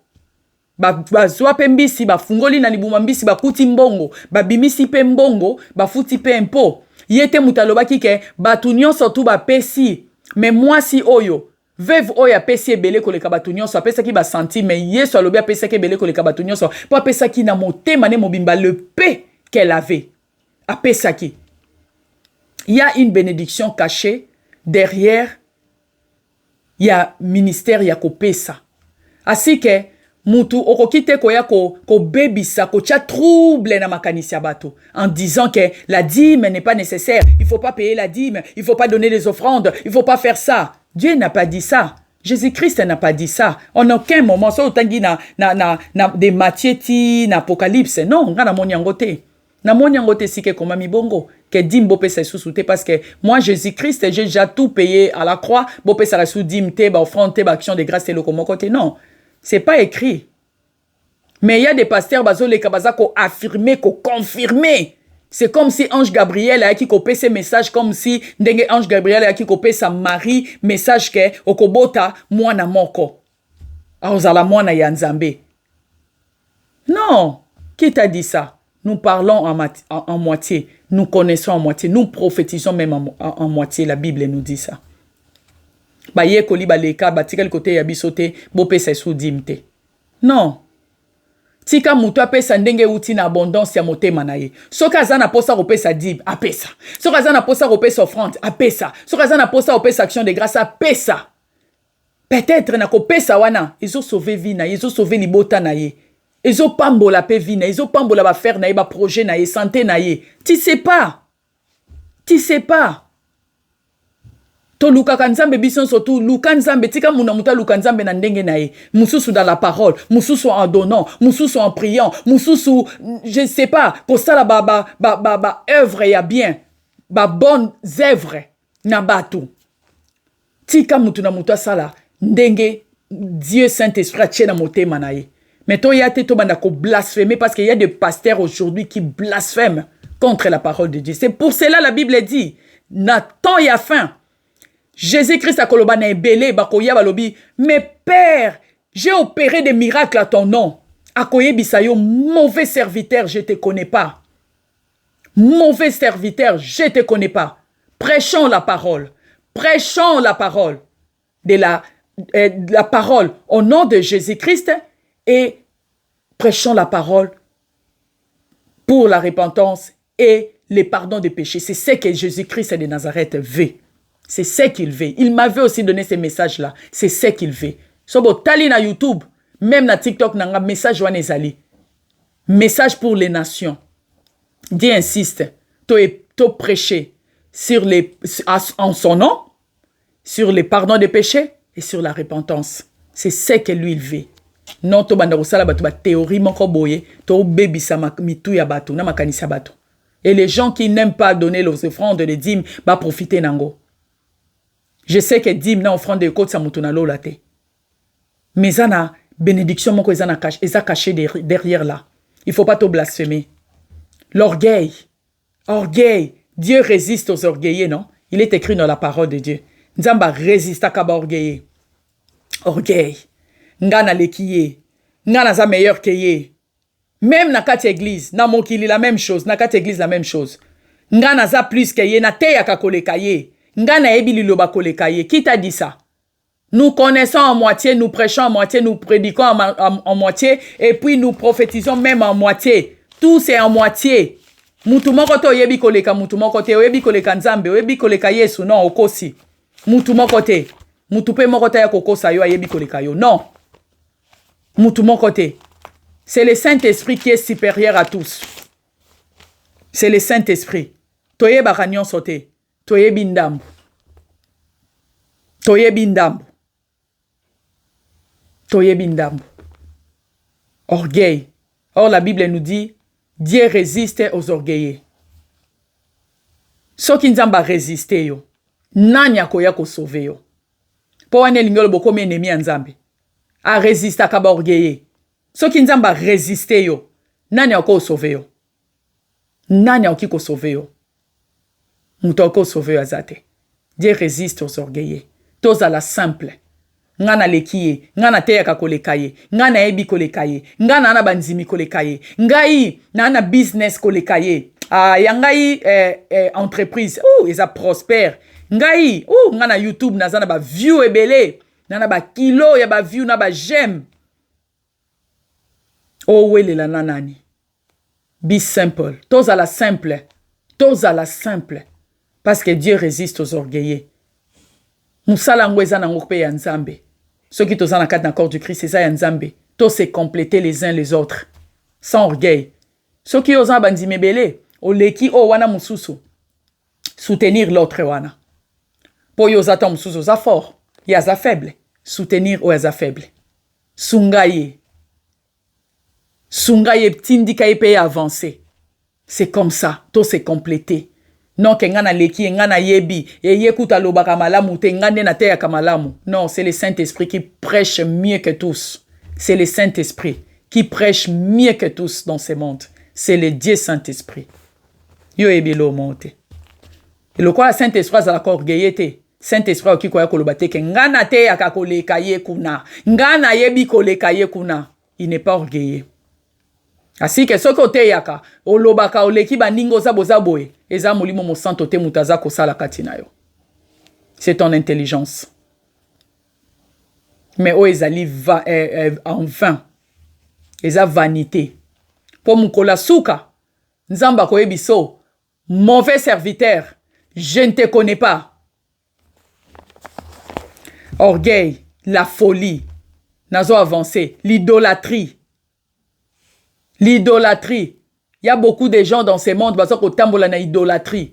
Bazwa pe mbisi bafungoli na libuma mbisi bakuti mbongo babimisi pe mbongo bafuti pe impo yete mutalobaki ke batu nyonso tu bapesi mais mwasi oyo veuve oyo apesi ebele koleka batu nyonso apesaki basanti mais Yesu alobi apesaki ebele koleka batu nyonso po apesaki na motema ne mobimba le paix qu'elle avait apesaki. Il y a une bénédiction cachée derrière il y a ministère ya kopesa asi ke mutu okokite koya ko bebisa ko tia trouble na makanisi ya bato en disant que la dîme n'est pas nécessaire, il faut pas payer la dîme, il faut pas donner des offrandes, il faut pas faire ça. Dieu n'a pas dit ça. Jésus-Christ n'a pas dit ça. En aucun moment so tangi na de Matthieu ti na Apocalypse. Non, nga na monyangote. Na monyangote sike koma mibongo que dîme bo pesa sous parce que moi Jésus-Christ j'ai déjà tout payé à la croix, bo pesa sous dîme te ba offrande te ba action de grâce te le komo côté. Non. C'est pas écrit. Mais il y a des pasteurs qui ont affirmé, qui ont confirmé. C'est comme si Ange Gabriel a qui copé ces messages, comme si Ange Gabriel a qui copé sa Marie, message que Okobota, mwana moko. Aozala mwana yanzambe. Non. Qui t'a dit ça? Nous parlons en moitié. Nous connaissons en moitié. Nous prophétisons même en moitié. La Bible nous dit ça. Baye koli baleka batika côté ya bisote bo pesa sous dimte. Non. Tika mutu apesa ndenge uti na abondance ya motema na ye. Soka azana posa kopesa dib apesa. Soka azana posa kopesa offrande apesa. Soka azana posa kopesa action de grâce apesa. Peut-être na kopesa wana izo sauver vie na ye, izo sauver libota na ye. Izo pambola pe vie na ye, izo pambola ba faire na ye, ba projet na ye, santé na ye. Tu sais pas. Tu sais pas. To lukaka nzambe biso surtout luka nzambe tika muna muta luka nzambe na ndenge na ye mususu dans la parole mususu en donnant mususu en priant mususu je sais pas pour ça ba œuvre ya bien ba bonnes œuvres na batu tika mutu na muta sala ndenge Dieu Saint-Esprit tient na motema na ye mais to ya te to banda ko blasphémer parce qu'il y a des pasteurs aujourd'hui qui blasphèment contre la parole de Dieu. C'est pour cela la Bible dit na temps ya fin Jésus-Christ a koloba na ebele bakoya balobi mais Père, j'ai opéré des miracles à ton nom. Akoye bisayo mauvais serviteur, je te connais pas. Mauvais serviteur, je te connais pas. Prêchons la parole. Prêchons la parole de la parole au nom de Jésus-Christ et prêchons la parole pour la repentance et le pardon des péchés. C'est ce que Jésus-Christ de Nazareth veut. C'est ce qu'il veut. Il m'avait aussi donné ces messages-là. C'est ce qu'il veut. Sobo tali na YouTube, même na TikTok, nanga message wane ezali. Message pour les nations. Dieu insiste. To prêcher en son nom, sur le pardon des péchés et sur la repentance. C'est ce que lui il veut. Non, to banda kosala bato ba théorie moko boye, to bebisa mitu ya bato na makanisa bato. Et les gens qui n'aiment pas donner les offrandes de dîmes va profiter nango. Je sais que dîmes na offrande de côte sa mutu na lola te. Mais ça na bénédiction moko eza caché derrière là. Il faut pas te blasphémer. L'orgueil. Orgueil. Dieu résiste aux orgueillés, non? Il est écrit dans la parole de Dieu. Nzamba résiste à kaba orgueillé. Orgueil. Ngana lekiye. Ngana za meilleur que ye. Même na kati église, na mokili la même chose, na kati église la même chose. Ngana za plus que ye, na te ya koleka ye. Ngana ebi liloba koleka ye. Qui t'a dit ça? Nous connaissons en moitié, nous prêchons en moitié, nous prédiquons en moitié, et puis nous prophétisons même en moitié. Tout c'est en moitié. Mutu moko to yebi koleka, mutu moko te, oyebi koleka nzambe, oyebi koleka Yesu, non, okosi. Mutu moko te. Mutu pe moko te ya kokosa yo, ayebi koleka yo. Non. Mutu moko te. C'est le Saint-Esprit qui est supérieur à tous. C'est le Saint-Esprit. Toyeba kanyon sote. Toyebi ndambu. Toyebi ndambu. Toyebi ndambu. Orgueil. Or la Bible nous dit, Dieu résiste aux orgueillés. Soki nzamba résiste yo. Nani akoya ko sauver yo. Po wane lingolo boko me ennemi nzambe. A résister à kaba orgueillé. Soki nzamba résiste yo. Nani ako sauver yo. Nani ako sauver yo. Mutoko sauver yo azate. Dieu résiste aux orgueillés. Toza la simple. Ngana lekiye, ngana teya kolekaye, ngana ebi kolekaye, ngana na banzimi kolekaye, ngai na business kolekaye, yangai entreprise, eza prospère, ngai, ngana YouTube nazana ba view ebele, nana ba kilo ya ba view na ba j'aime. Wele la nanani. Be simple. Toza la simple. Toza la simple. Parce que Dieu résiste aux orgueillés. Musala ngweza na ngokpe ya nzambe. Ceux qui sont dans le cadre d'un corps du Christ, c'est ça ya nzambe. Tous se compléter les uns les autres. Sans orgueil. Ceux qui osent bandimebele, o leki o wana mususu. Soutenir l'autre wana. Po yo zata mususu za fort. Ya za faible. Soutenir o ya za faible. Sungaye. Sungaye tindika pe avancer. C'est comme ça. Tous se compléter. Non, que ngana leki, ngana yebi, et yekuta lobaka malamu, te ngane na teya kamalamu. Non, c'est le Saint-Esprit qui prêche mieux que tous. C'est le Saint-Esprit qui prêche mieux que tous dans ce monde. C'est le Dieu Saint-Esprit. Yo ebilo monte. Et le quoi Saint-Esprit za la orgueillete. Saint-Esprit oki kwa kolobate ke ngana teya kakoleka ye kuna. Ngana yebi koleka ye kuna. Il n'est pas orgueilleux. Asi que ce côté yaka, olobaka oleki baningo za bozaboe, eza molimo mo santo te mutaza kosala katina yo. C'est ton intelligence. Mais o ezali en vain. Eza vanité. Po mukola suka, nzamba koyebiso, mauvais serviteur, je ne te connais pas. Orgueil, la folie, nazo avancé, l'idolâtrie. L'idolâtrie. Il y a beaucoup de gens dans ce monde qui ont la idolâtrie.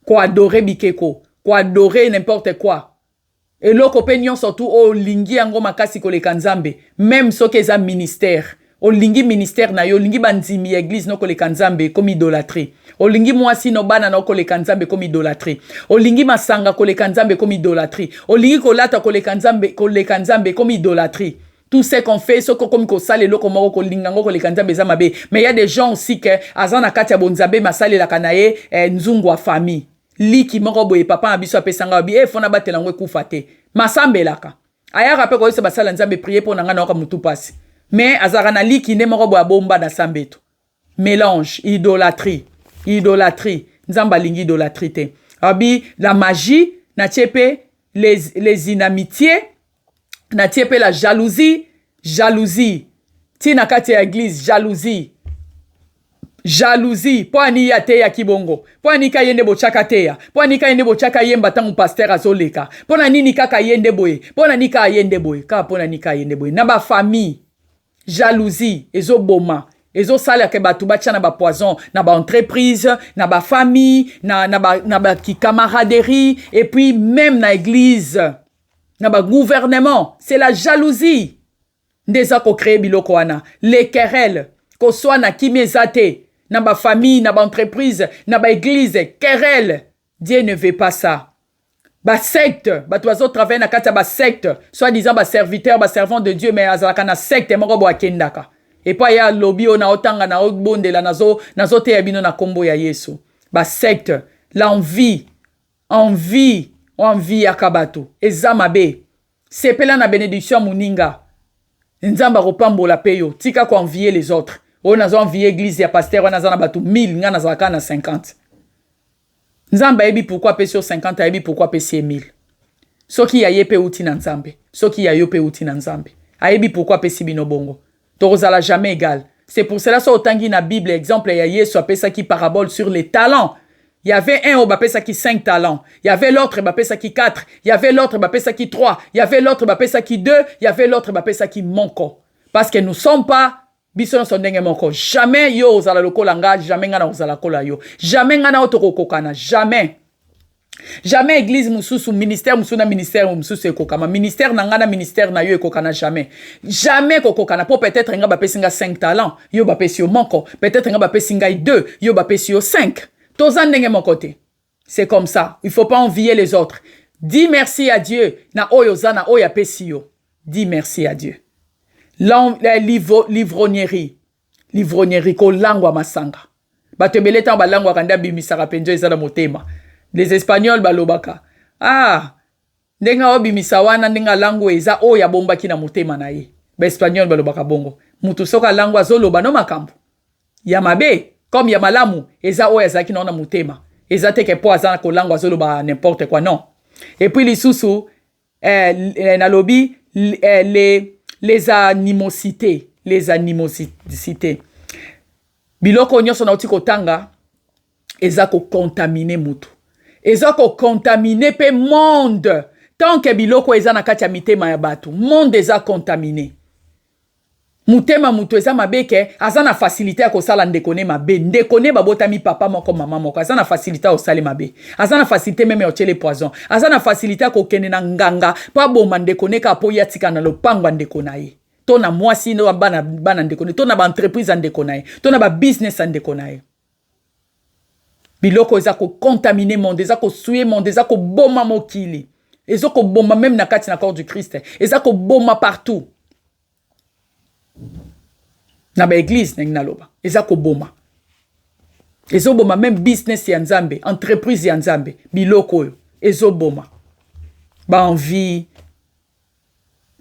Quoi adorer bikeko. Quoi adorer n'importe quoi. Et l'autre opinion surtout au lingi ango makasi ko le kanzambe. Même ceux qui ont ministère. Au lingi ministère na yo lingi banzimi église no ko le kanzambe comme idolâtrie. Au lingi mwasi no bana no ko le kanzambe comme idolâtrie. Au lingi masanga ko le kanzambe comme idolâtrie. Au lingi ko lata ko le kanzambe comme idolâtrie. Tout ce qu'on fait, ce qu'on comme ça, les locaux moraux, lingango, les kanzambe zamabe. Mais il y a des gens aussi que, azana katia bonzabe, masale la kanaye, nzungwa famille. Li ki morobo et papa abiso apesanga bi, fona batelangwe kufate. Masambe laka. Aya rappel ko yose basala nzambe prier pour nanga na mutu passe. Mais azarana li ki ne morobo abomba na sambeto. Mélange, idolâtrie. Idolâtrie. Nzamba lingi idolâtrie te. Abi, la magie, na tiepe, les inamitiés, na tiepe la jalousie, jalousie. Ti na kati ya église, jalousie. Jalousie. Po ani ya te ya kibongo. Po ani ka yende bochaka te ya. Po ani ka yende bochaka yemba tangu pasteur azoleka. Po na nini kaka yende boye. Po na nika yende boye. Ka po na nika yende boye. Na ba famille. Jalousie. Ezo boma. Ezo sala ke batu bacha na ba poison. Na ba entreprise. Na ba famille. Na ba ki camaraderie. Et puis même na église. Na ba gouvernement. C'est la jalousie. ndeza ko créer biloko wana. Les querelles, ko soit na kimezate, na ba famille, na ba entreprise, na ba église, querelle. Dieu ne veut pas ça. Ba secte, ba toizo travailler na kata ba secte, soit disant ba serviteur, ba servant de Dieu, mais azalaka na secte moko bo akendaka. Et pas ya lobby na otanga na obondela nazo te yabino na kombo ya Yesu. Ba secte, l'envie, envie akabato. Eza mabe. Sepela na bénédiction muninga. Nzamba kopambola peyo, tika ko envier les autres. O nazo envier église ya pasteur, na zana batu 1000, nga nazalaka na 50. Nzamba yebi pourquoi pesi 50, yebi pourquoi pesi 1000. Soki ya yepe uti na nzambe, soki ya yope uti na nzambe. Ayebi pourquoi pesi bino bongo. Torozala jamais égal. C'est pour cela, so otangi na Bible, exemple, ya Yesu apesa ki parabole sur les talents. Il y avait un au bapesa qui 5 talents. Il y avait l'autre bapesa qui 4. Il y avait l'autre bapesa qui 3. Il y avait l'autre bapesa qui 2. Il y avait l'autre bapesa qui monko. Parce que nous ne sommes pas biso son ndenge moko. Jamais yo ozala lokola nga, jamais nga na ozala kola yo. Jamais nga na otokokokana, jamais. Jamais église mususu, ministère mususu na ministère mususu ekokama. Ministère na nga na ministère na yo ekokana jamais. Jamais kokokana. Po peut-être nga bapesi nga 5 talents. Yo bapesi yo monko. Peut-être nga bapesi nga 2. Yo bapesi yo 5. Tozan ndenge mon côté. C'est comme ça. Il ne faut pas envier les autres. Dis merci à Dieu. Na oyo zana oya pesi yo. Dis merci à Dieu. L'ivrognerie. L'ivrognerie ko langwa masanga. Bato beleta ba langwa kanda bimisaka penjo ezala motema. Les Espagnols balobaka. Ah, ndenga obimisa wana ndenga langwa eza oya bombaki na motema na ye. Ba Espanyol balobaka bongo. Mutu soka langwa zoloba no makambo. Ya mabe, comme ya malamu, eza oya zaki na motema. Eza teke po azana ko langwa zoloba n'importe quoi, non. Et puis les sous na lobby les animosités, biloko nyonso na uti kotanga eza ko contaminer mutu, eza ko contaminer pe monde. Tant que biloko eza na kati ya mitema ya batu, monde eza contaminé. Mutema mutu eza mabeke azana facilité ya kosala ndekone mabe, ndekone babotami papa moko mama moko, azana facilité ya osale mabe, azana facilité meme otele poison, azana facilité ya kokende na nganga pa boma ndekone ka po yatika na lopango ndekona ye. To na mwasi no bana ndekone, to na ba entreprise ndekona ye, to na ba business ndekona ye. Biloko eza ko contaminer monde, eza ko suye monde, eza ko boma mokili, eza ko boma même na kati na corps du Christ, eza ko boma partout. Na ba église na loba eza ko boma, ezo boma même business ya nzambe, entreprise ya nzambe, biloko oyo ezo boma. Ba envie,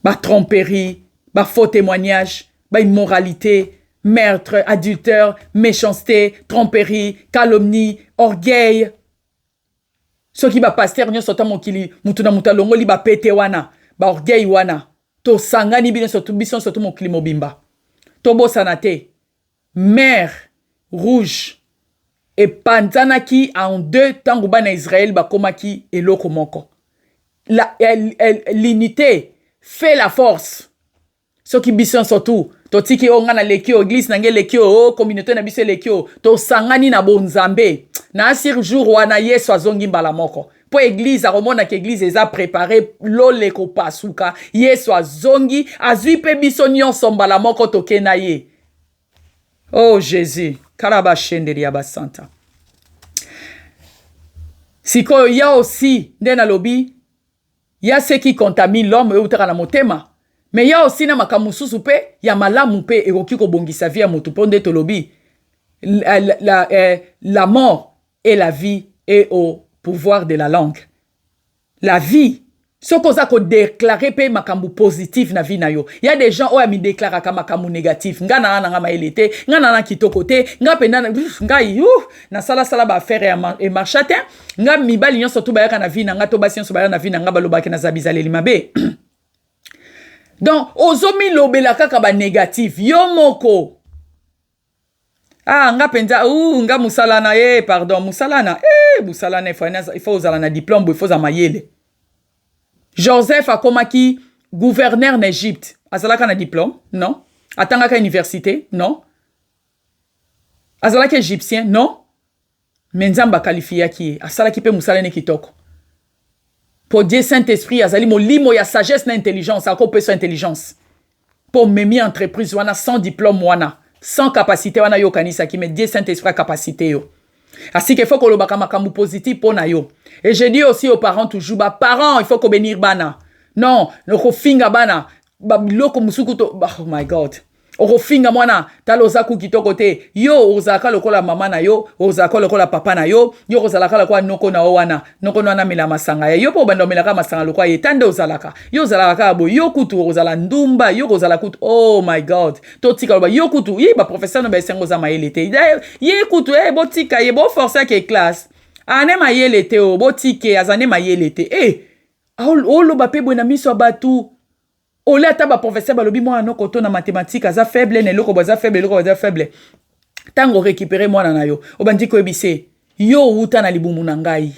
ba tromperie, ba faux témoignage, ba immoralité, meurtre, adultère, méchanceté, tromperie, calomnie, orgueil. Soki ba pasteur nyonso ta mokili mutu na mutalongo li ba pete wana, ba orgueil wana, to sangani bison soto mokili mobimba. Tobo sanate, mer rouge et pantanaki en 2 tango bana Israël bakomaki eloko moko. L'unité fait la force. Ce qui bison surtout, to tiki o ngana lekio église nange lekio communauté na biso lekio to sangani na bonzambe. Na asir jour wana Yesu azongi mbala moko. Po église aromona ke église eza préparé lole ko pasuka Yesu azongi azui pe biso nyonso mbala moko tokena ye. Oh Jésus, karaba shenderi ya basanta. Sikoyo ya aussi ndena lobi ya ce qui contamine l'homme utaka na motema. Mais ya aussi na makamususu pe ya malamu pe ekoki ko bongisa vie ya motu ponde to lobi la mort et la vie est au pouvoir de la langue. La vie, ce qu'on a déclaré pe makambu positif na vie na yo. Il y a des gens qui mi déclarent ka makambu négatif. Nga na nga maelete, nga na kitoko te, nga penda nga na sala ba faire et marchate, nga mi bali nyonso to ba na vie na nga to basi nyonso ba na vie na nga balobaki na zabizaleli mabe. Donc, ozomi lobela kaka ba négatif, yo moko. Ah, nga penza, nga musalana, pardon, musalana, musalana, il faut uzalana diplôme, il faut zamayele. Joseph a komaki gouverneur d'Égypte. Azalaka na diplôme? Non. Atangaka université? Non. Azalaka égyptien? Non. Menzamba qualifié qui asalaki pe musalane kitoko. Pour Dieu Saint-Esprit, azali mo limo ya sagesse na intelligence, ako pe so intelligence. pour memi entreprise wana sans diplôme wana sans capacité wana yo kanisa qui me dit Saint-Esprit capacité yo. Ainsi qu'il faut que le makambu positif pour na yo. Et je dis aussi aux parents toujours, bah parents, il faut qu'on bénir bana. Non, le finga bana, bah loko musukuto, oh my God. Oko finga mwana talozaku kitoko te yo ozaka lokola mama na yo ozaka lokola papa na yo yo ozalaka lokola noko na wana noko na mela masanga ya yo po bando melaka masanga lokola yetande ozalaka yo ozalaka bo yo kutu ozala ndumba yo ozala kutu oh my God to tika ba yo kutu yi ba professeur no ba sengo za mayele te ye kutu bo tika ye bo forcer ke classe ane mayele te o bo tike azane mayele te lo ba pe bona miso batu ole ata ba professeur balobi mwana noko to na mathématique aza faible ne loko baza faible loko baza faible tango récupérer mwana na yo obandi ko ebise yo uta na libumu na ngai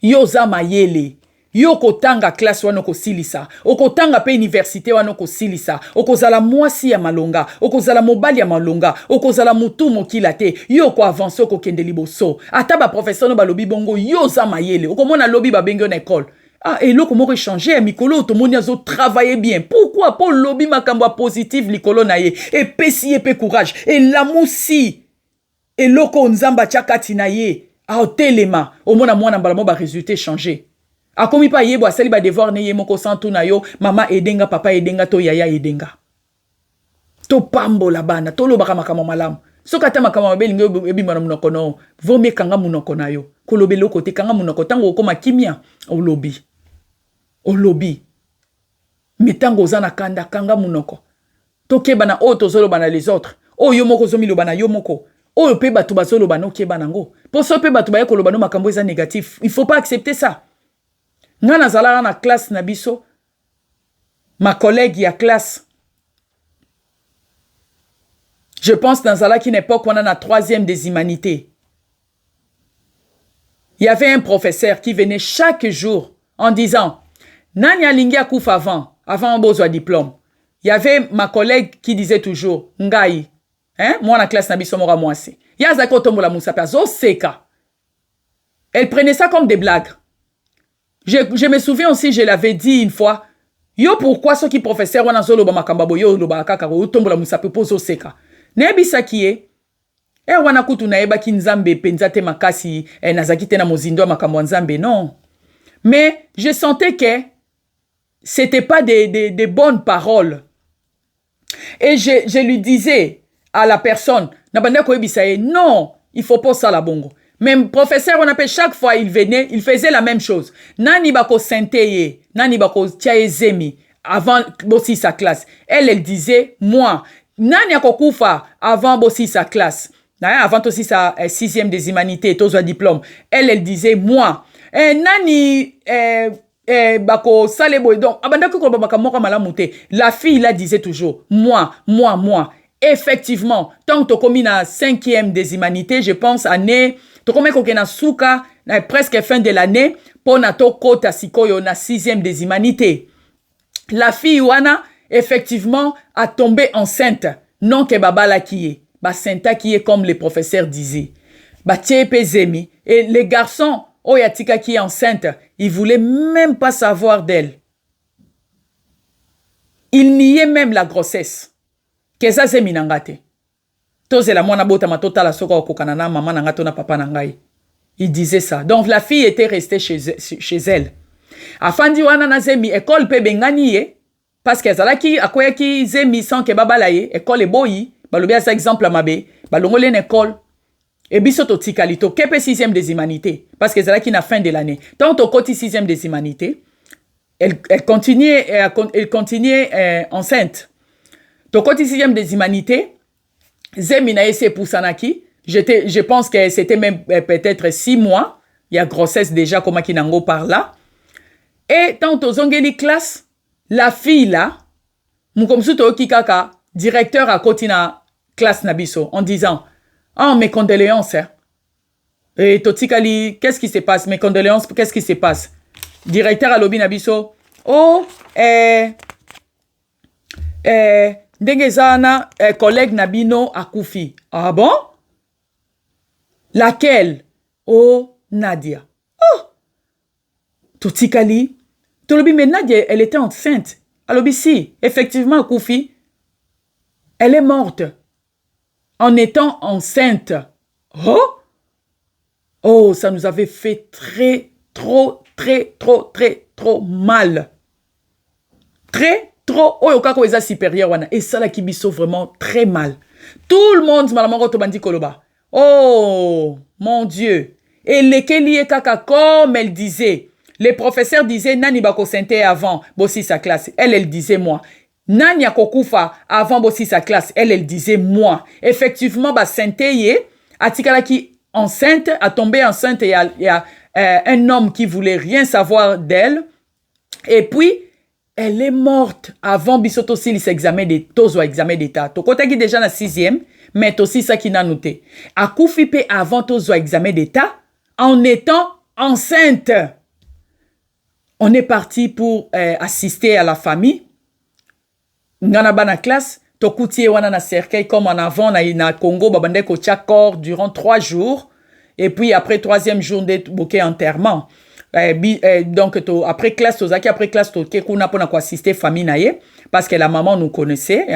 yo za mayele yo kotanga classe wana ko silisa okotanga pe université wana ko silisa okozala mwasi ya malonga okozala mobali ya malonga okozala mutu mokila te yo ko avancer ko kende liboso ata ba professeur no balobi bongo yo za mayele okomona lobi ba bengo na école. Ah, et là, comment échanger? Mikolo, tout le monde a travaillé bien. Pourquoi? Pour lobby makamba positif, likolo naye. Et pesi et pe courage. Et l'amoussi. Et loko nzamba chakati naye. Ah, telema. Au moins, moi, n'ambalamo ba résultat changer. A komi pa yebo, a sali ba devoir ne yemoko santu na yo. Mama edenga, papa edenga, to yaya edenga. To pambo la bana. To lo baka makamo malam. So kata makamo mabe lingo ebi mana munoko no. Vome kanga munoko na yo. Kolobe loko te kanga munoko. Tango okoma kimia. Au lobby. Au lobby. Metango zana kanda kanga munoko. Toke bana o tozolo bana les autres. O yomoko zomi lo bana yomoko. O pe batu bazolo bana oke banango. Pour so pe batu baye kolo bano makambo eza négatif. Il faut pas accepter ça. Ngana zala na classe na biso. Ma collègue y a classe. Je pense dans zala qui n'époque on a la 3e des humanités. Il y avait un professeur qui venait chaque jour en disant Nani alingi akufa avant besoin diplôme. Il y avait ma collègue qui disait toujours Ngai, hein, moi la classe nabiso mora mwasi. Yazako tombola musapa zo seka. Elle prenait ça comme des blagues. Je me souviens aussi, je l'avais dit une fois, yo pourquoi ceux qui professeur wana zolo ba makambabo yo lo ba kaka ko tombola musapa pozo seka. Nebisa kié wana kutu na eba ki nzambe penza te makasi nazaki te na mozindo makambo nzambe non. Mais je sentais que c'était pas des bonnes paroles. Et je lui disais à la personne, non, il faut pas ça la bongo. Même professeur, on appelle chaque fois, il venait, il faisait la même chose. Nani bako senteye, nani bako tiaezemi, avant bossi sa classe. Elle disait, moi, nani akokufa avant bossi sa classe. Avant aussi sa 6e des humanités, tozo diplôme. Elle disait, moi, nani, bako salebo donc abandako ko baka moka malamute la fille là disait toujours moi. Effectivement tant que tu commis na 5e des humanités je pense année to comme ko na suka na presque fin de l'année pour na to kota sikoyo na 6e des humanités la fille wana effectivement a tombé enceinte non que babala qui est ba senta qui est comme les professeurs disaient ba tiepe zemi et les garçons Oyatika qui est enceinte, il voulait même pas savoir d'elle. Il niait même la grossesse. Keza se minangate. Toze la mwana bota matota la soka okokanana maman nangato na papa nangai. Il disait ça. Donc la fille était restée chez elle. Afandi wana na zemi école pe bengani ye parce que zalaki akoya ki zemi sans ke babala ye école e boyi balobia ça exemple mabe balongole une école. Et bisoto tikalito kepe 6e des humanités parce que c'est là qui n'a fin de l'année tant au côté 6e des humanités elle continuait enceinte au côté 6e des humanités zemina ese pousanaki je pense que c'était même peut-être 6 mois il y a grossesse déjà comme kinango par là et tant aux ongeli classe la fille là mukomsuto kikaka directeur à kotina classe nabiso en disant oh, mes condoléances. Hein. Et Totikali, qu'est-ce qui se passe? Mes condoléances, qu'est-ce qui se passe? Directeur à Lobi Nabiso. Oh, Ndengezana, collègue Nabino Akoufi. Ah bon? Laquelle? Oh, Nadia. Oh! Totikali. Tolobi, mais Nadia, elle était enceinte. Alobi, si, effectivement, Akoufi. Elle est morte en étant enceinte. Oh! Oh, ça nous avait fait trop mal. Trop. Oh, kako eza supérieur wana. Et ça, la kibiso vraiment très mal. Tout le monde, malamoko tobandi koloba. Oh, mon Dieu. Et lesquels kaka, comme elle disait, les professeurs disaient, nani bako sente avant, bossi sa classe. Elle disait moi. Nani akokufa avant bossi sa classe. Elle disait moi. Effectivement, ba sente ye, atikala ki enceinte, a tombé enceinte, il y a un homme qui voulait rien savoir d'elle. Et puis, elle est morte avant bisoto si l'examen d'état. To kota qui déjà na 6e, mais aussi ça qui n'a noté. A koufipe avant tozo examen d'état en étant enceinte. On est parti pour assister à la famille. Ngana bana classe, to koutie wana na cercueil comme en avant na Congo babande ko corps durant 3 jours et puis après 3e jour de bouquet enterrement. Donc après classe après classe kuna pona ko assister famille naie parce que la maman nous connaissait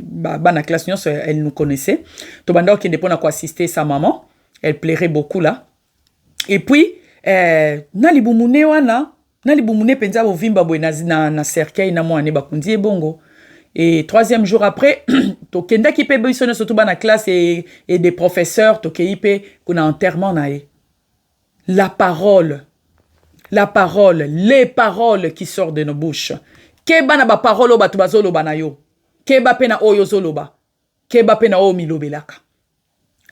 bana classe elle nous connaissait to banda ki pona ko assister sa maman, elle plairait beaucoup là. Et puis na libumune wana na libumune penza bo vimba bo na cercueil na mwana bakundi bongo. Et 3e jour après, tokenda ki pe boisonne surtout dans la classe et des professeurs tokeyi pe kuna enterrement nae. La parole, les paroles qui sortent de nos bouches. Keba na ba parole ba tubazolo banayo. Keba pena oyo zoloba. Keba pena o milobelaka.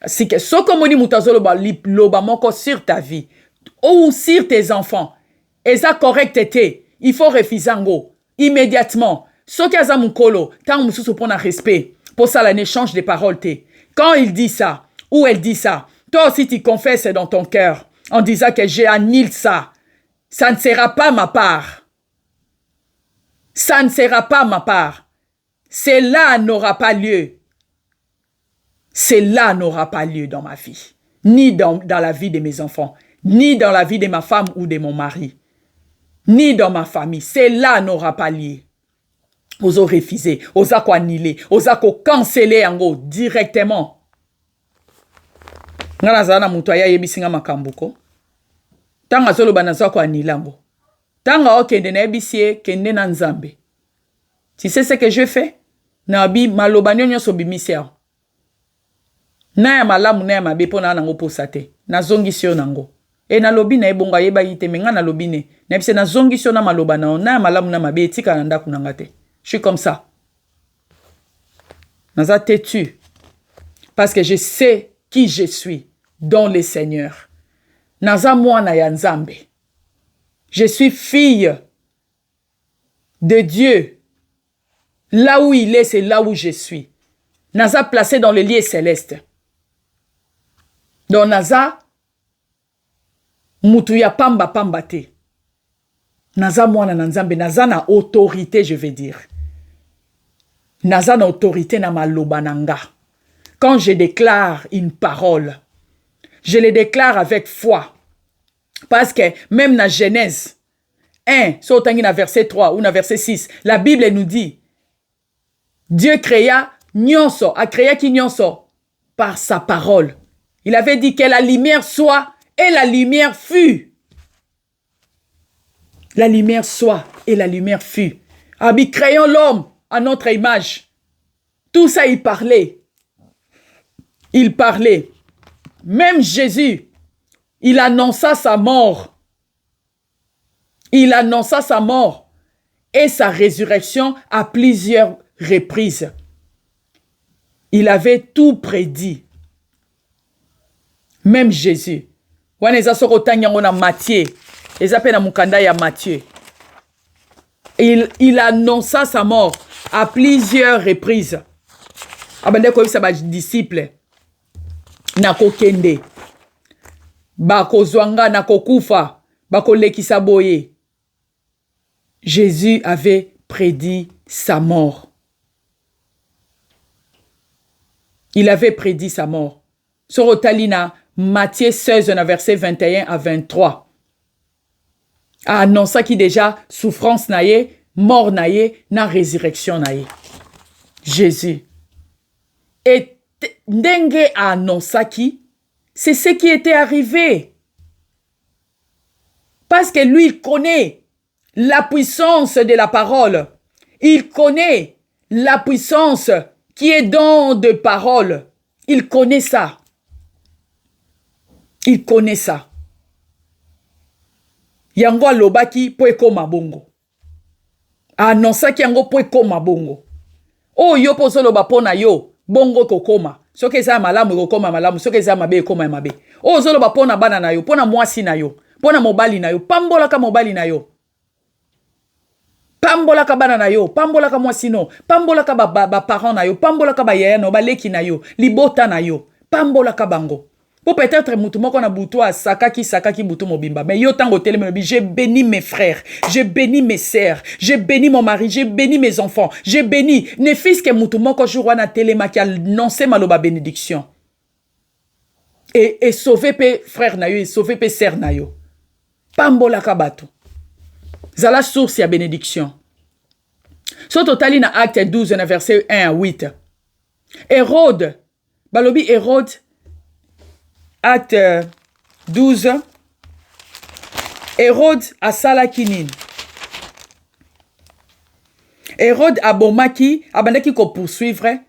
Si que soko moni mutazolo ba loba moko sur ta vie ou sur tes enfants. Eza correcteté, il faut refuser ngo immédiatement. Ce qui a mon colo, tant on se prend un respect, pour ça, un échange de paroles. Quand il dit ça, ou elle dit ça, toi aussi tu confesses dans ton cœur, en disant que j'ai annulé ça. Ça ne sera pas ma part. Ça ne sera pas ma part. Cela n'aura pas lieu. Cela n'aura pas lieu dans ma vie. Ni dans la vie de mes enfants, ni dans la vie de ma femme ou de mon mari, ni dans ma famille. Cela n'aura pas lieu. Ozo refuser, oza ko annuler, oza ko canceller yango directement. Ngana zana mutu aya yebisinga makambuko. Tanga zolo banaza ko annuler yango. Tanga okende na yebisie kende na nzambe. Tu sais ce que je fais? Na bi maloba nyonyo so bimisia. Na ya malamu na ya mabe pona nango posate. Na zongisio nango. E na lobi na ebonga yeba yite menga na lobine. Na bise na zongisio na maloba na ya malamu na mabe etika na ndaku nangate. Je suis comme ça. Naza têtu. Parce que je sais qui je suis dans le Seigneur. Naza mwana ya nzambe. Je suis fille de Dieu. Là où il est, c'est là où je suis. Naza placé dans le lieu céleste. Donc naza mutu ya pamba pamba te. Naza mwana na nzambe, naza na autorité, je veux dire. Naza na autorité na maloba nanga. Quand je déclare une parole, je le déclare avec foi. Parce que même dans Genèse 1, sur na verset 3 ou na verset 6, la Bible nous dit, Dieu créa nyonso, a créé ki nyonso par sa parole. Il avait dit que la lumière soit et la lumière fut. La lumière soit et la lumière fut. Abi, créons l'homme à notre image. Tout ça, il parlait. Il parlait. Même Jésus, il annonça sa mort. Il annonça sa mort et sa résurrection à plusieurs reprises. Il avait tout prédit. Même Jésus. Waneza sorotanya ngona Matthieu. Ezapena mukanda ya Matthieu. Il annonça sa mort à plusieurs reprises. Abande ko bisa ba disciple. Nako kende. Bako zwanga nako kufa. Bako lekisa boye. Jésus avait prédit sa mort. Il avait prédit sa mort. Sorotalina, Matthieu 16, verset 21 à 23. A annoncé qui déjà souffrance naïe, mort naïe, na résurrection naïe. Jésus, Et Ndenge a annoncé c'est ce qui était arrivé. Parce que lui, il connaît la puissance de la parole. Il connaît la puissance qui est dans de parole. Il connaît ça. Il connaît ça. Yango alobaki po ekoma bongo. Anonsaki yango po ekoma bongo. Oh yo poso loba pona yo bongo kokoma. Soki eza malamu kokoma malamu, soki eza mabe ekoma mabe. Oh zo loba pona bana na yo, pona mwasi na yo, pona mobali na yo, pambola ka mobali na yo. Pambola ka bana na yo, pambola ka mwasi no, pambola ka ba parents na yo, pambola ka ba yaya no, ba leki na yo, libota na yo, pambola ka bango. Pour peut-être mutu moko na butu a sakaki butu mobimba. Mais yo tango telemelobi, j'ai béni mes frères, j'ai béni mes sœurs, j'ai béni mon mari, j'ai béni mes enfants, j'ai béni. Ne fils que mutu moko jour na telema qui a annoncé maloba bénédiction. Et sauver pe frère na yo, et sauver pe sœur na yo. Pambola ka batu. Zala source ya bénédiction. So totali na acte 12 na verset 1 à 8. Hérode, balobi Hérode, acte 12. Hérode asalaki nini? Hérode abomaki, abandaki ko poursuivre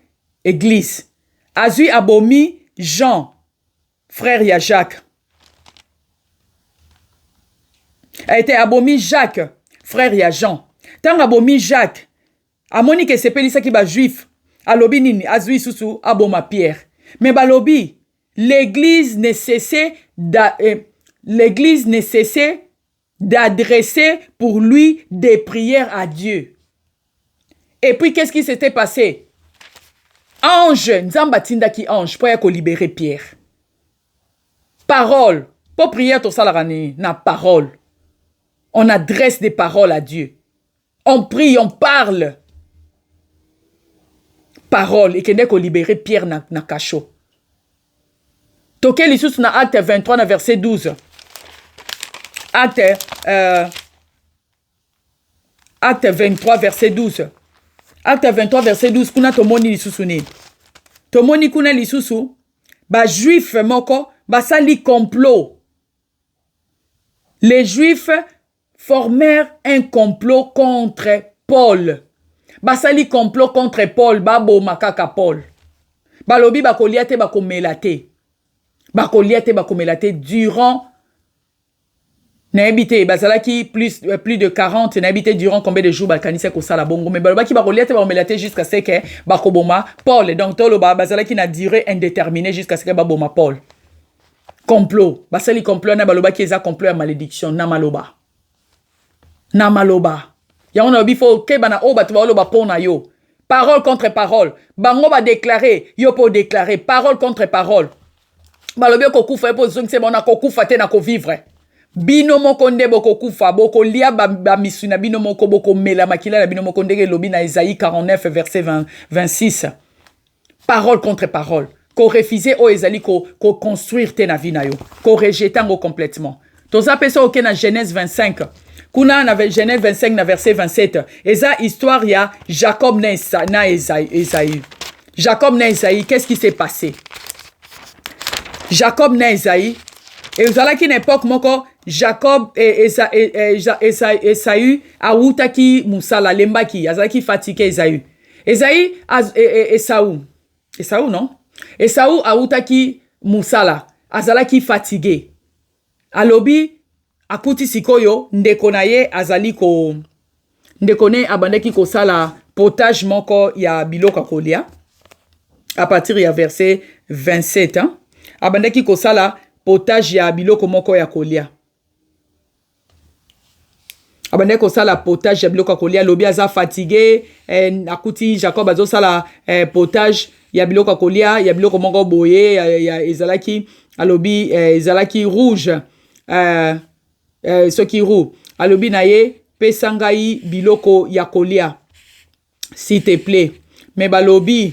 église. Azui abomi Jean, frère ya Jacques. A été abomi Jacques, frère ya Jean. Tant abomi Jacques, amoni ke sepelisa ki ba juif, alobi nini, azui susu aboma Pierre. Mais balobi, l'église ne cessait d'adresser pour lui des prières à Dieu. Et puis, qu'est-ce qui s'était passé? Ange, Nzambatinda qui ange, pour y libérer Pierre. Parole. Pour prière, tout ça, la parole. On adresse des paroles à Dieu. On prie, on parle. Parole. Et qu'il y libérer Pierre na cachot. Toke l'issue na acte 23 na verset 12. Acte 23 verset 12. Acte 23 verset 12 kuna tomoni lisusu ni. Tomoni kuna lisusu ba juif moko ba sali complot. Les juifs formèrent un complot contre Paul. Ba sali complot contre Paul, ba bo makaka Paul. Ba lobi ba koliate ba komelate. Bakoliate bakomelate durant n'habité bazalaki plus de 40 n'habité durant combien de jours balkanise ko sala bongo mais balobaki bakoliate bakomelate jusqu'à ce que bakoboma Paul donc tolo bazalaki na durée indéterminée jusqu'à ce que baboma Paul. Complot basali complot na balobaki eza complot ya malédiction na maloba ya on a bifo ke bana o batu baloba pona yo parole contre parole bango ba déclarer yo pour déclarer parole contre parole. Balobi kokufa epo zongi se bona kokufa te na ko vivre. Bino moko nde boko kufa boko lia ba misuna bino moko boko mela makila na bino moko ndenge lobi na Isaïe 49 verset 26. Parole contre parole. Ko refuser o ezali ko construire te na vie na yo. Ko rejeter ngo complètement. Toza peso oke na Genèse 25. Kuna na Genèse 25 na verset 27. Eza histoire ya Jacob na Esaü. Jacob na Esaü, qu'est-ce qui s'est passé? Jacob na Esaü, et vous allez qu'une époque moko Jacob et Esaü a wutaki musala lembaki azalaki fatigué Esaü. Esaü non? Esaü a wutaki musala azalaki fatigué. Alobi akuti sikoyo ndekonaye azali ko ndekone abandeki ko sala potage moko ya biloka kolia à partir ya verset 27 hein? Abandeki kosala potage ya biloko moko ya kolia. Abandeki kosala potage ya biloko ya kolia. Lobi aza fatigué. Akuti Jacob azo sala potage ya biloko ya kolia. Ya biloko moko boye. Ya ezalaki. Alobi ezalaki rouge. Ce qui roux. Alobi na ye pesangai biloko ya kolia. S'il te plaît. Mais balobi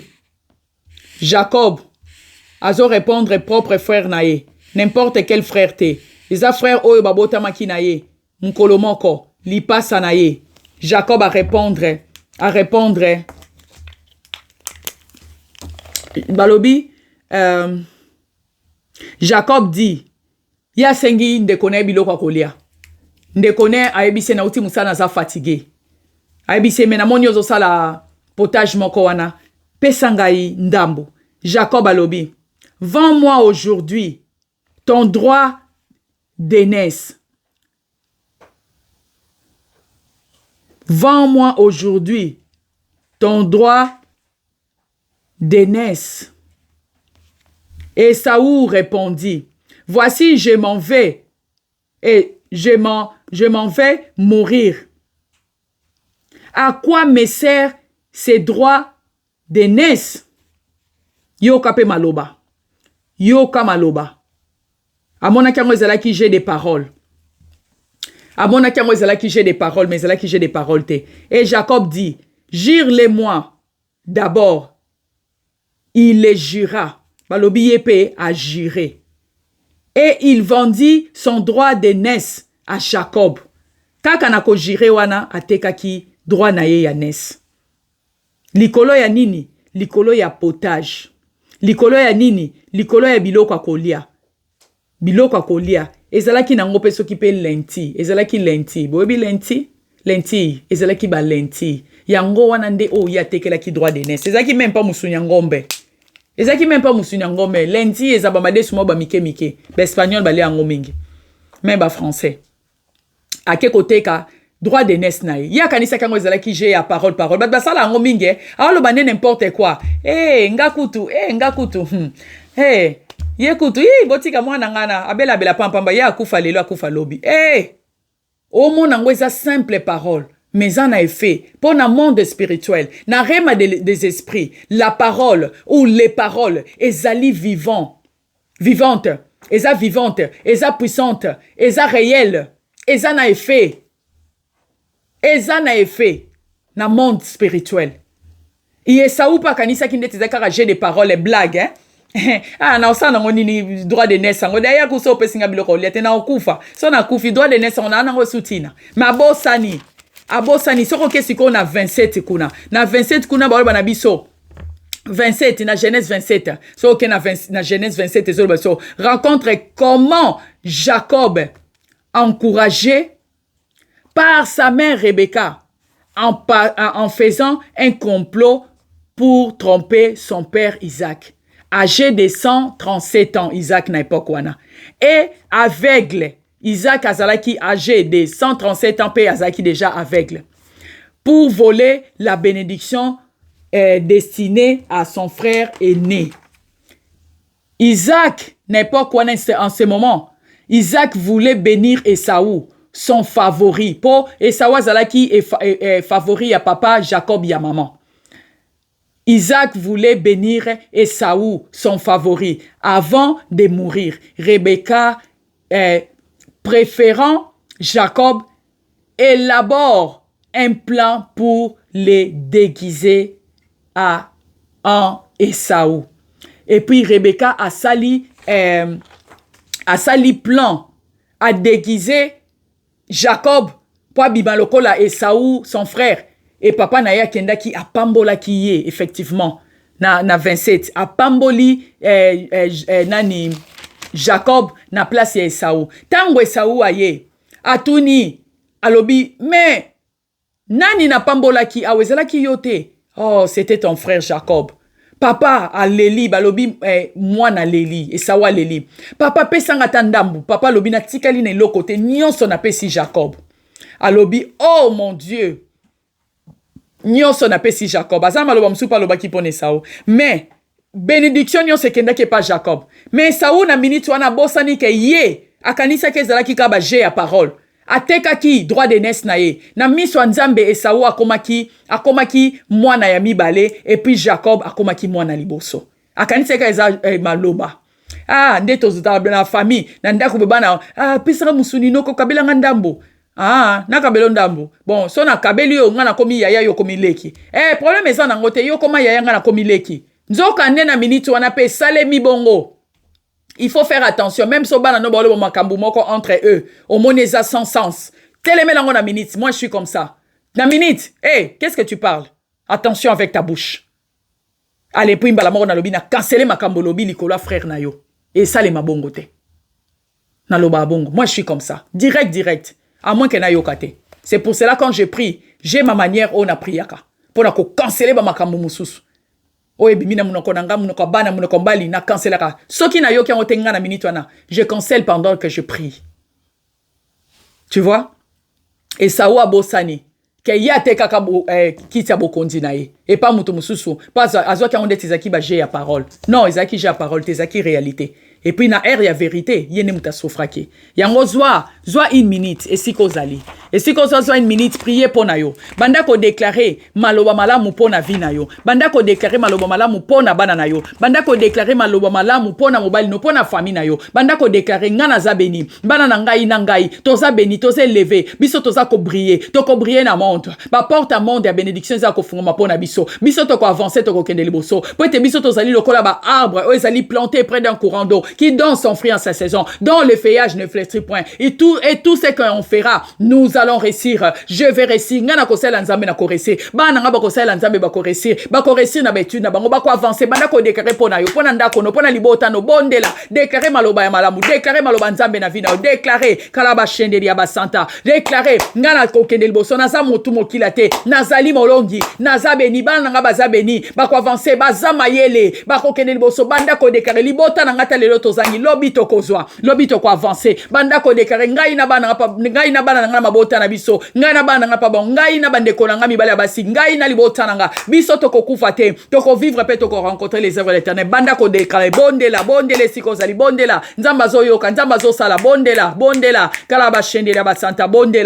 Jacob azo répondre propre frère nae. N'importe quel frère te. Isa frère oyo babota maki nae. Mukolo moko. Lipasa nae. Jacob a répondre. balobi Jacob dit ya sengi ndekone biloko kolia ndekone ayebise na uti musana za fatigué ayebise mena moni ozo sala potage moko wana pesa ngai ndambo. Jacob alobi vends-moi aujourd'hui ton droit d'aînesse. Vends-moi aujourd'hui ton droit d'aînesse. Ésaü répondit, voici, je m'en vais et je m'en vais mourir. À quoi me sert ces droits d'aînesse? Yoka pe maloba. Yoka maloba. Amona kango ezalaki j'ai des paroles. Amona kango ezalaki j'ai des paroles, mais ezalaki j'ai des paroles te. Et Jacob dit, jure-les-moi d'abord. Il les jura. Balobi yepe a juré. Et il vendit son droit d'aînesse à Jacob. Kaka nako jire wana atekaki droit na ye ya nes. Likolo ya nini? Likolo ya potage. Likolo ya nini? Likolo ya biloko akolia. Biloko akolia. Ezalaki nango pe soki pe lenti. Ezalaki lenti. Boebi lenti? Lenti. Ezalaki ba lenti. Yango wana nde o ya tekelaki droit d'aînesse. Ezalaki même pas musunya ngombe. Ezaki même pas musunya ngombe. Lenti ezaba madesu mo ba mike mike. Ba espagnol ba le yango mingi. Même ba français. A ke kote ka droit d'aînesse na ye. Ya kanisa kango ezalaki j'ai ya parole. Bat basala yango mingi. Alo ba ne n'importe quoi. Ngakutu. Ngakutu. Ye kutu. Botika mwana ngana. Abela bela pampamba. Ya akufa lelo akufa lobi. Omo nango eza simple parole. Mais en a effet, pour un monde spirituel, n'a rien des esprits, la parole ou les paroles, ezali vivant, vivante, eza vivante, eza puissante, eza réelle, eza na effet, na monde spirituel. Et ça ou pas kanisa qui n'était pas j'ai des paroles et blagues, hein? Ah, na osana ngoni droit de naissance. Ngo daya kuso pesinga biloko liate na okufa. So na kufi droit de naissance on a ngo soutina. Ma bosani. Abosani soko kesi ko na 27 kuna. Na 27 kuna ba na biso. 27 na Genèse 27. So ok na Genèse 27 ezolo so rencontre comment Jacob encouragé par sa mère Rebecca en faisant un complot pour tromper son père Isaac. Âgé de 137 ans, Isaac na époque wana. Et aveugle. Isaac azalaki âgé de 137 ans, pe azalaki déjà aveugle. Pour voler la bénédiction destinée à son frère aîné. Isaac, na époque wana en ce moment, Isaac voulait bénir Ésaü, son favori. Pour Ésaü azalaki favori à papa, Jacob ya maman. Isaac voulait bénir Ésaü, son favori, avant de mourir. Rebecca, préférant Jacob, élabore un plan pour les déguiser en Ésaü. Et puis Rebecca a sali plan à déguiser Jacob pour bibalokola Ésaü, son frère. Et papa naya kendaki a pambola kiye, effectivement, na 27. A pamboli nani Jacob na place ya Ésaü. Tango Ésaü aye, atuni, alobi, mais nani na pambola ki awezala ki yote? Oh, c'était ton frère Jacob. Papa a leli, balobi, moi na leli, Ésaü a leli. Papa pesanga tandambu, papa lobi na tikali na lokote, nyonso na pesi Jacob. Alobi, oh mon Dieu. Nyonso na pesi Jacob. Azama loba msupa loba ki pone Ésaü. Mais bénédiction nyonso kenda ke pas Jacob. Mais Ésaü na minute wana bosani ke ye akanisa ke zalaki ka ba j'ai ya parole. Ateka ki droit d'aînesse na ye. Na miso nzambe Ésaü akomaki mwana ya mibale et puis Jacob akomaki mwana liboso. Akanisa ke eza maloba. Ah ndeto zotaba na famille na ndako bebana pisaka musuni noko kabela ngandambo. Ah, na kabelo ndambo. Bon, so na kabeli yo ngana komi yaya yo komi leki. Problème eza nango te yo koma yaya ngana komi leki. Nzoka nde na minute wana pe salemi bongo. Il faut faire attention, même so bana no bolo makambu moko entre eux. Au monde eza sans sens. Teleme lango na minute, moi je suis comme ça. Na minute, qu'est-ce que tu parles? Attention avec ta bouche. Allez, puis mbala moko na lobi na canceler makambo lobi likolo frère na yo. Et ça les mabongo te. Na loba bongo. Moi je suis comme ça. Direct. À moins que na yo kate. C'est pour cela quand je prie, j'ai ma manière on a priaka. Pour na ko canceler ba makambo mususu. Oye bimina munoko nanga munoko bana munoko mbali na canceler ka. Soki na yo ki ngotenga na minute wana, je cancelle pendant que je prie. Tu vois? Et ça ou abosani. Que yate kaka kiti abokondi na ye. Et pas muto mususu. Pas azwa ki onde tezaki ba j'ai la parole. Non, ezaki j'ai la parole, tezaki réalité. Et puis na air ya vérité, yene muta sofraki. Yango zwa une minute et si kozali. Et si kozwa une minute prier pour na yo. Banda ko déclarer maloba malamu po na vie na yo. Banda ko déclarer maloba malamu po na bana na yo. Banda ko déclarer maloba malamu po na mobile no po na famille na yo. Banda ko déclarer ngana za beni. Bana na ngai toza beni toza élevé. Biso toza ko briller. To ko briller na monde. Ba porte à monde ya bénédiction za ko fungoma po na biso. Biso to ko avancer to ko kende liboso. Po te biso tozali lokola ba arbre o ezali planté près d'un courant d'eau qui donne son fruit en sa saison, dont le feuillage ne flétrit point. Et tout ce qu'on fera, nous allons réussir. Je vais réussir. Ngana kosela nzambe na ko réussir. Bana nga ba kosela nzambe ba ko réussir. Ba ko réussir na betude na bango ba ko avancer. Bana ko déclarer pona yo, pona ndako no, pona libota no bondela. Déclarer maloba ya malamu, déclarer maloba nzambe na vina, déclarer kalaba shende ya basanta. Déclarer ngana ko kende liboso na za motu mokila te. Nazali molongi, naza beni bana nga baza beni. Ba ko avancer baza mayele, ba ko kende liboso banda ko déclarer libota na ngata lelo tozangi lobi to kozwa lobi to ko avancer banda ko déclarer ngai na bana nga mabota na biso ngai na bana nga pa bon ngai na bandeko na nga mibale basi ngai na libota na nga biso to ko kufa te to ko vivre pe to ko rencontrer les œuvres de l'Éternel banda ko déclarer bondela siko zali bondela nzamba zo yoka nzamba zo sala bondela kala ba shende ya basanta bondela